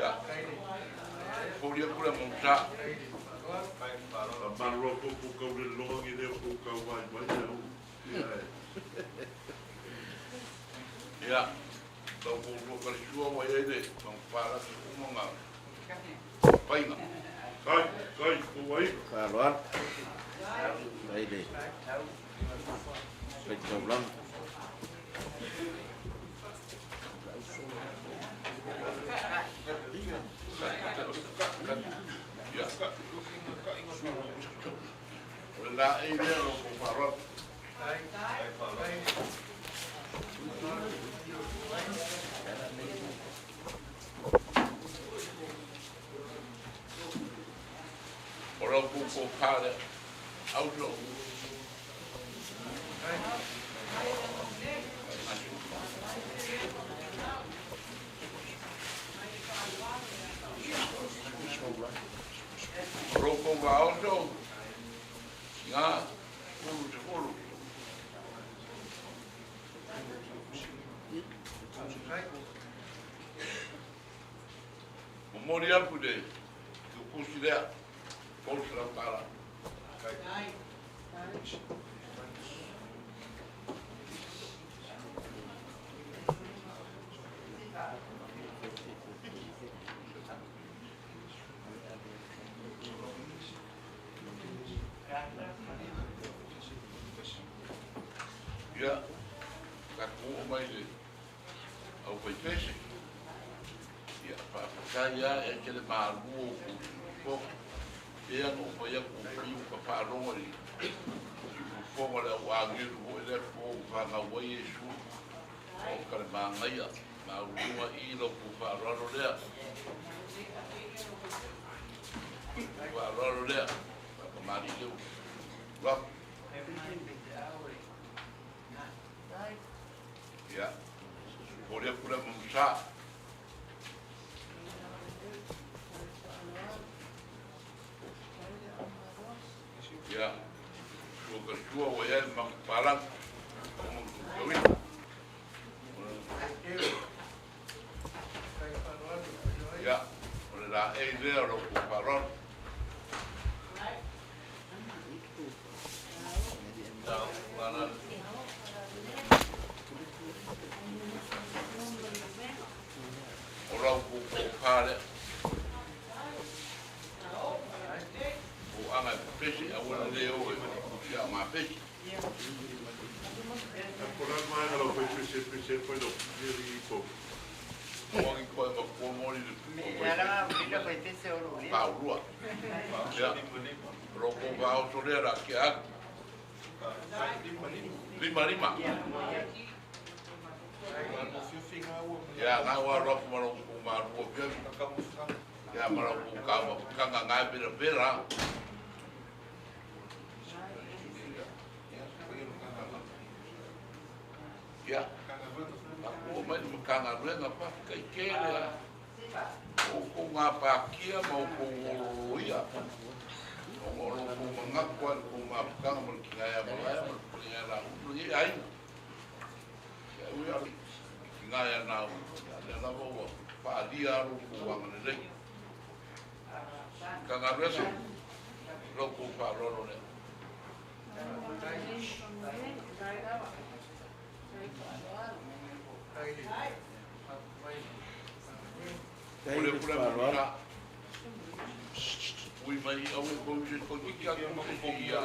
ya podia pula monta Marlo ko ka ule lo ngi le ko ka wai mai ya tau ko ka shua wa ele tau para ki umonga paina kai ko wai Karuan. Đây đi. Bịch cầu lông. ya la ele ro ko para ora ko pare auto roko va auto ya uru Mori aku deh, tu kursi dia, kursi rantara. Ya, aku mai deh, aku pergi. Ya, saya que le malu ko ya no foi a ko pa ro ri ko wala wa ngi ro le ko fa na wa yesu o ka ma ngai ma ru i lo ko pa ro le wa ro le ko ma ri le ro ya boleh pula memusak. Ya, kedua wayar mang palang, ya, oleh ini orang kuparon, mana orang kupar. Angai pesi awal leo ya ma pesi ko la mai lo ko pese ko lo ri ko orang ko ko mo ni Era kita pete se oro. Paulua ya roko va autorera que a lima ya na wa roko mo ko ma ro ya mara ko ka ngai bera ya aku main mekanga renga pa kai kele o ko ngapa kia mau ko ya o ko mangakwa ko mapkanga mekanga ya malaya mekanga la ni ai ya wi ari ngaya na na bo pa dia ru ko wang ne kanga reso ro ko pa ro ne boleh pula buka. Ui mai awal kongsi kongsi aku mesti ya.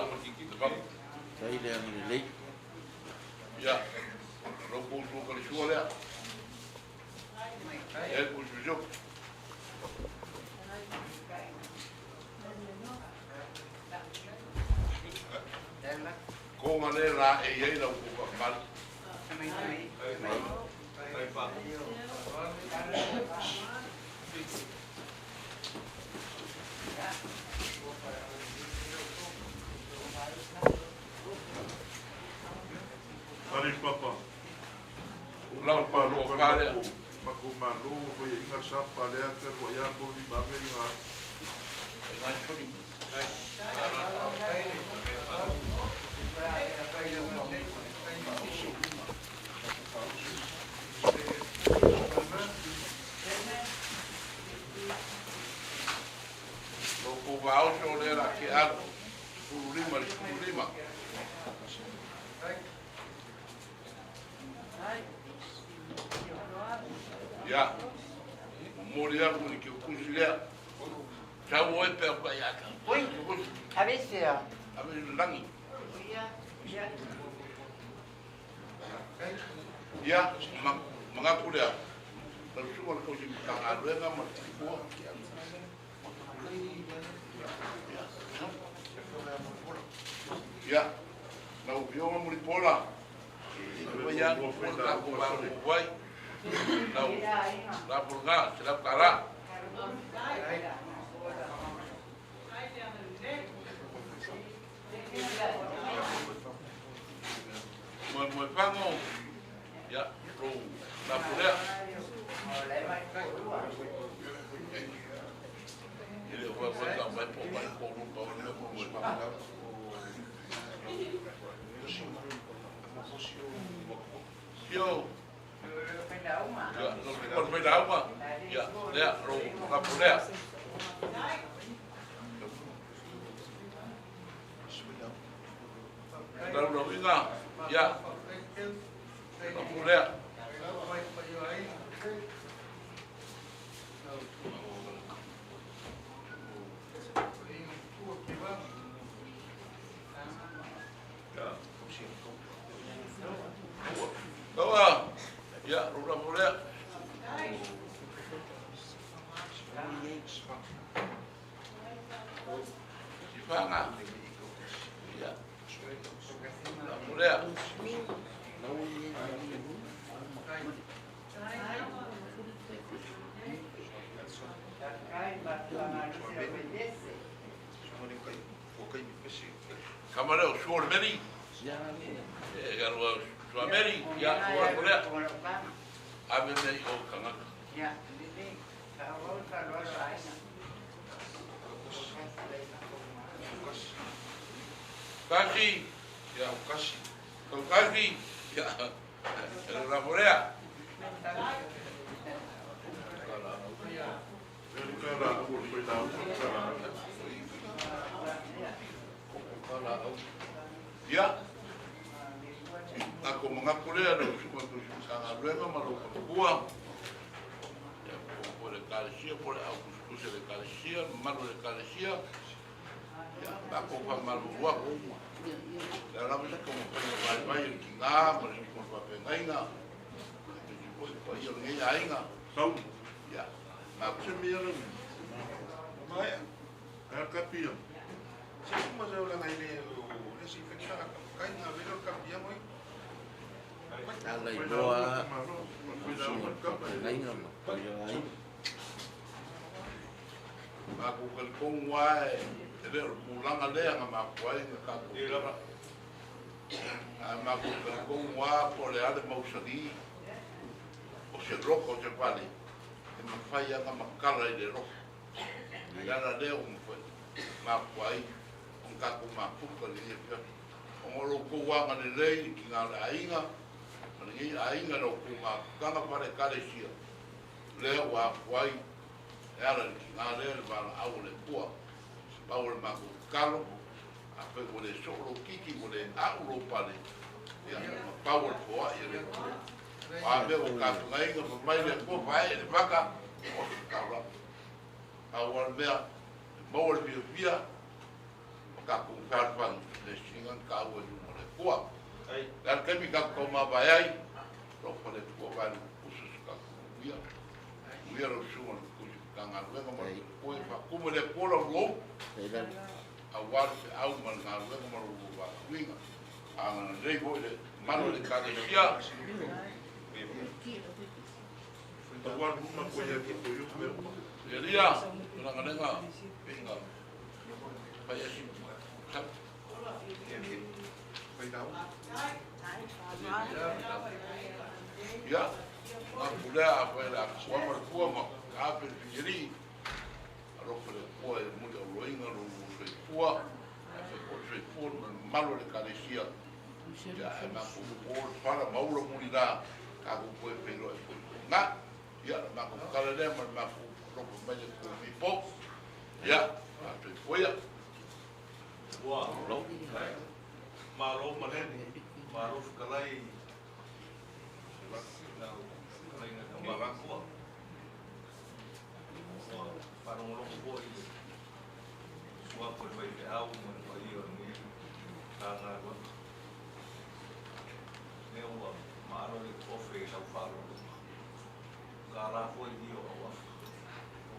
Saya yang ini. Ya, rokok tu kalau jual ya. Kujuk. Kau mana lah? Ia dah buka mal. Ari papa. Ulang paru kali. Aku malu ko ingat sapa le ka ko ya ko di babel nga. Nanti wao so le la ke ako. Pulima. Ya. Moria ko ni ke kusilea. Tau e pe pa ya ka. Oi, a veces. Ave langi. Ya, mga kulea. Lalu semua kau jadi tangan lu yang amat kuat. Ya, nau bioma muri pola. Banyak aku baru buat. Nau, lapor nggak, sedap kalah. Mau panggil, ya, pro, lapor ya. Ele vai dar mais por mais por um pau não por mais para Yo. Ya, no me da uma. Ya, ya, la pulea. Kalau lo vinga, ya. La pulea. Bawa, ya, rumah boleh. Sifanga, ya, rumah boleh. Camarão, suor meri. Kalau suor meri, ya, suor boleh. Ambil dari kanak. Ya, ini kalau lain. Kasih, ya kasih. Kau kasih, ya. Rumah boleh. Ya, aku mengaku dia ada semua tu sangat luar malu buang. Ya, boleh kalsia, boleh aku susu le kalsia, malu le kalsia. Ya, aku pun malu buang. Dalam itu kamu perlu bayar kinga, perlu pakai ngainga. Jadi boleh bayar ngainga. Tahu? Ya, aku Sembilan. Maya. Kapia. Siapa masa orang ini desinfektan kain ngabelo kapia mo. Alay doa. Ngayon mo. aku kalkong wae, ele pulang ale yang aku wae ngakaku. Aku kalkong wae pole ale mau sadi. O se roko se pale. E mafai anga makala i le roko. Yara leo mfai. Maku wae. Ngakaku mapuka li e pia. Ongolo ko wanga le lei ki ngā ainga. Ngi ainga no ku kanga pare kale sia. Leo wa wae. Era ki ngā leo wala au le kua. Pau le maku kalo. Ape ko le solo kiki ko le au lo pale. Ya, pau le poa i le kua. Ape o katu ngainga pa mai le kua pae le waka. O se kaura. Au al mea. Mau le pia pia. Kaku karpan le singan kawe mo le kua. Dan kami kaku mabayai. Ropa le kua vale usus kaku pia. Ia ro suon kusi kanga luenga mo koe pa kumo le kola lo. Awar se au man na luenga mo lo va kuinga. Anga rei bo le mano le kadesia. Awar rumah ko ya ki ko yo me. Elia, nanga nanga pinga. Paya si ya, aku dah apa lah, kuamar kuamar, apa jadi, kalau pada kuah muda loing, kalau muda kuah, apa kuah pun malu dekat Asia, ya aku kuah para malu muda, aku kuah pelo, nak, ya aku kalau dia aku rokok banyak kuah pipok, ya, apa kuah Wa ko vai te au mo ko i o ni ka nga wa. Ne wa maro le ofe ka falo. Ka ra ko i o wa.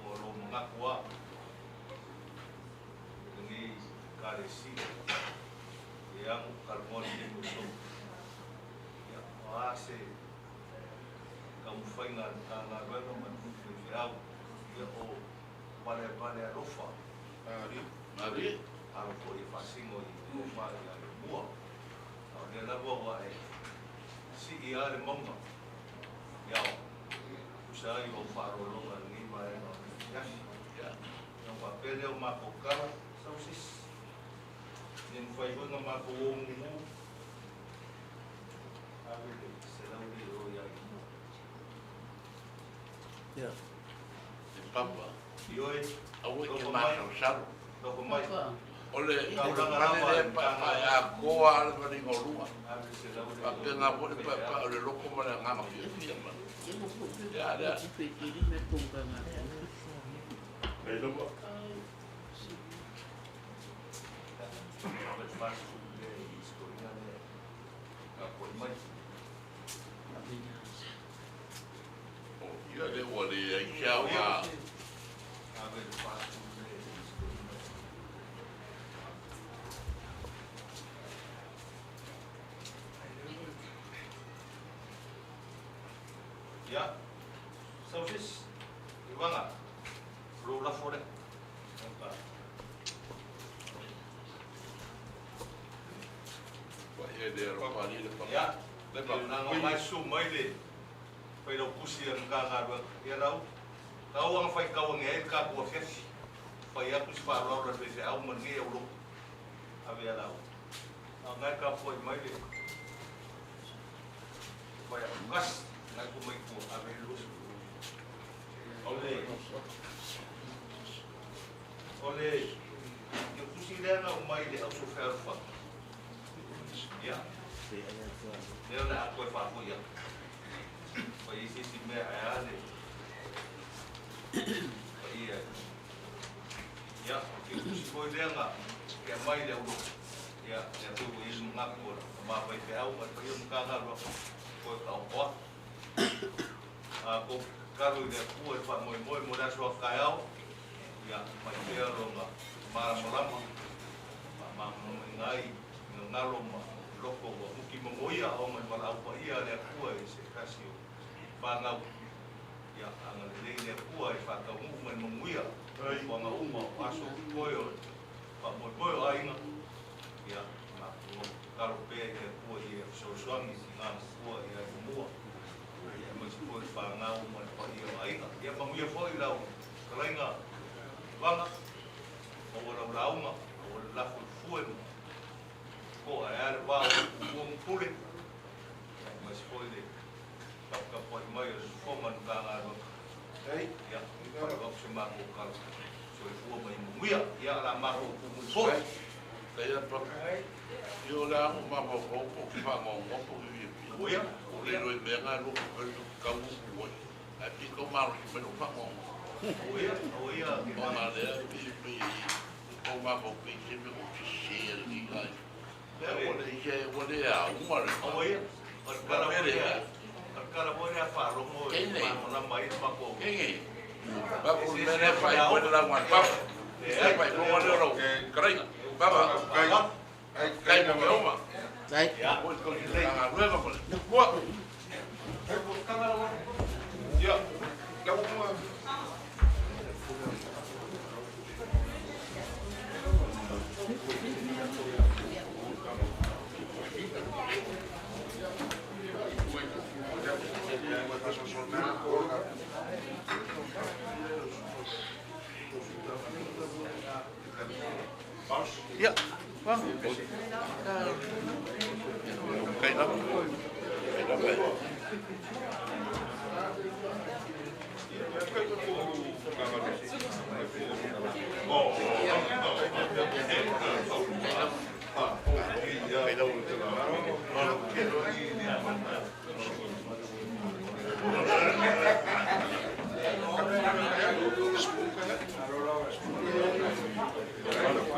O lo mga kwa. Ni ka le si. Yang kalmon ni muso. Ya wa se kamu faingan ka nga wa no man fi au. Ya o pale rofa. Ari aro ko i fasingo i rofa i ale mua. Au de la boa e si i ale monga. Yao. Usai o faro longa ni mai no. Yasi. Ya. Yang papel o makokara sausis. Nin fai hunga mako mu. Ave se la uri o ya i mua. Ya. Papa. Ioi. Awe ke maso sal. Loko mai. Ole pane pa ya ko al mari ngolua. Ave se la uri. Pa ke nga po pa ole loko mana nga ma ki ma. Ya ada. Ei, não vou. Ya le wale ya shawa. Ya, sausis, iwanga, rola fore. Wa ye de ro pa ni le pa. Ya, nang mai su mai le. Pai do kusi ang kanga ya rau. Kau ang fai kau nge ka ko fes. Pai aku spa ro ro fes au man nge euro. Ave ya rau. Ang ngai ka foi mai le. Pai kas ngai ku mai ku ave lu. Ole. Ole. Yo kusi le na mai le au so fer fa. Ya. Dia nak aku fa ya. Pai isi si me ayale. Pai ya. Ya, itu koi dia enggak. Kayak mai dia udah. Ya, dia tuh ini mengaku. Ma pai tahu atau yang kangar lo. Koi tahu kok. Aku kalau dia kuat pak moi mudah suak kayau. Ya, mai dia lo enggak. Malam Pak mengai ngalo loko mungkin mengoya orang malau pa ia dia kuat sekasih. Pangau ya angal dia kuai fakau men menguya pangau mau masuk koyo pak moy ainga ya kalau pe kuai ya suami ngang kuai ya semua ya mesti pangau men pa ia ainga ya menguya foi lau kalenga banga orang lauma orang lafu fuem ko ayar ba pulin mesti foi de kapag may suman ka okay ya pag suma ko ka so ipo may muya ya la ma ko so kaya pa yo la mo ma ko ko pa mo ko muya o le lo me nga lo ka mo ko ati ko ma ko me pa mo muya o ma le pi o ma ko pi se me ko se ni ga ya o le ya o ma le muya kalau boleh apa romo malam main mako ini bapak mana pai boleh lawan bapak siapa itu boleh lawan kering bapak kayak mau rumah Baik. ya boleh kalau kita luar boleh buat ya kamu mau ya bang kayak apa Claro.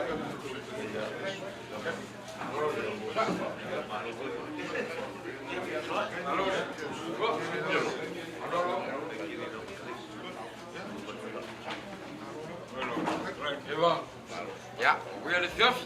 Ja, hoe jullie het gaf?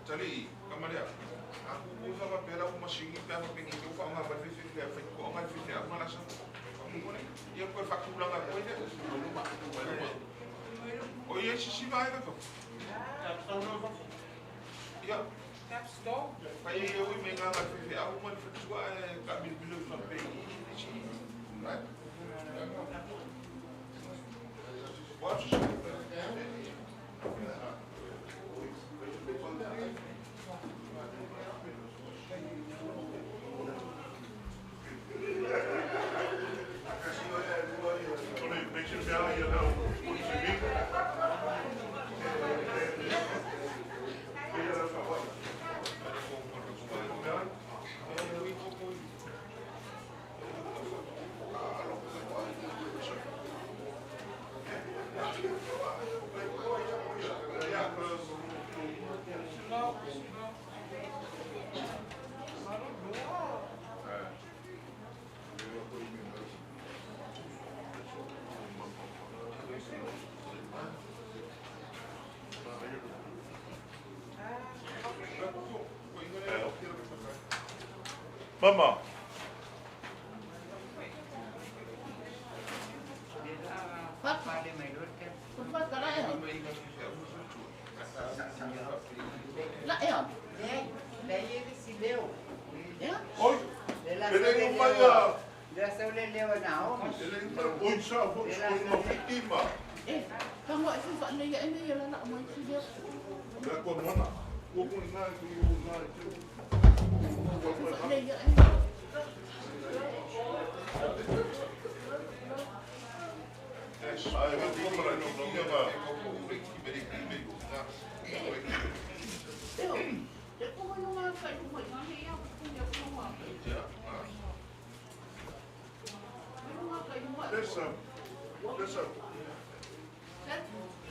Tali, kamalia. Aku buka apa pera aku masih ingin apa pengen itu kau nggak berpikir dia kau nggak berpikir aku malah sama. Kamu boleh? Yang kau fakir pulang apa ini? Oh iya sih baik tu. Ya. Kayak yang ini nggak berpikir aku mau berpikir kami belum sampai ini. Right? Watch. Mama. Lá é, ó. Daí ele se deu. É? Oi. Ele não vai. Dessa eu leu na alma. Oi, só vou uma vítima. É. Kamu itu tak leh ini ya nak main dia. Dah kau mana? Kau pun nak itu. Tak leh ini. Saya tu orang yang belum apa. Tengok. Dia pun mau makan cuma ni yang punya rumah. Ya. Rumah kayu cuma. Desa. Kan?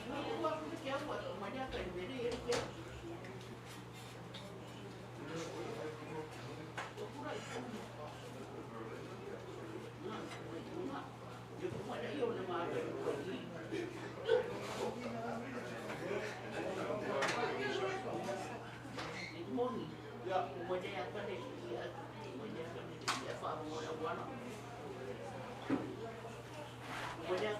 Rumah aku kecil buat rumah dia kayu jadi dia. Kemudian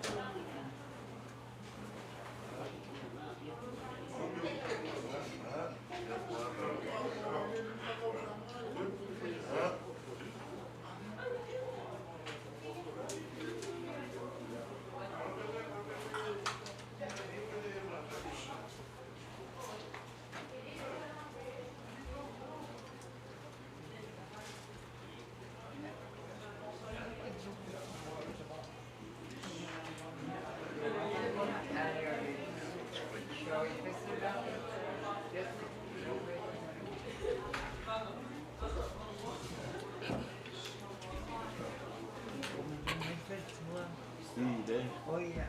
Oh iya.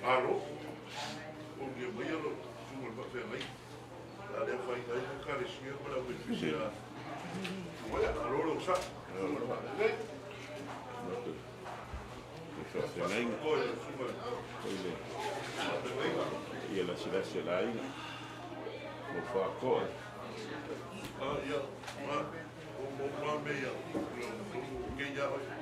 Alo. O dia mai alo. Sungal ba fe mai. Ada fai dai ka ri sia para o fisia. Olha, alo lo sa. Olha, sungal. Ia la sila sila inga. Mo whako. Ah, ia. Ma me ia. Ke ia. Olha.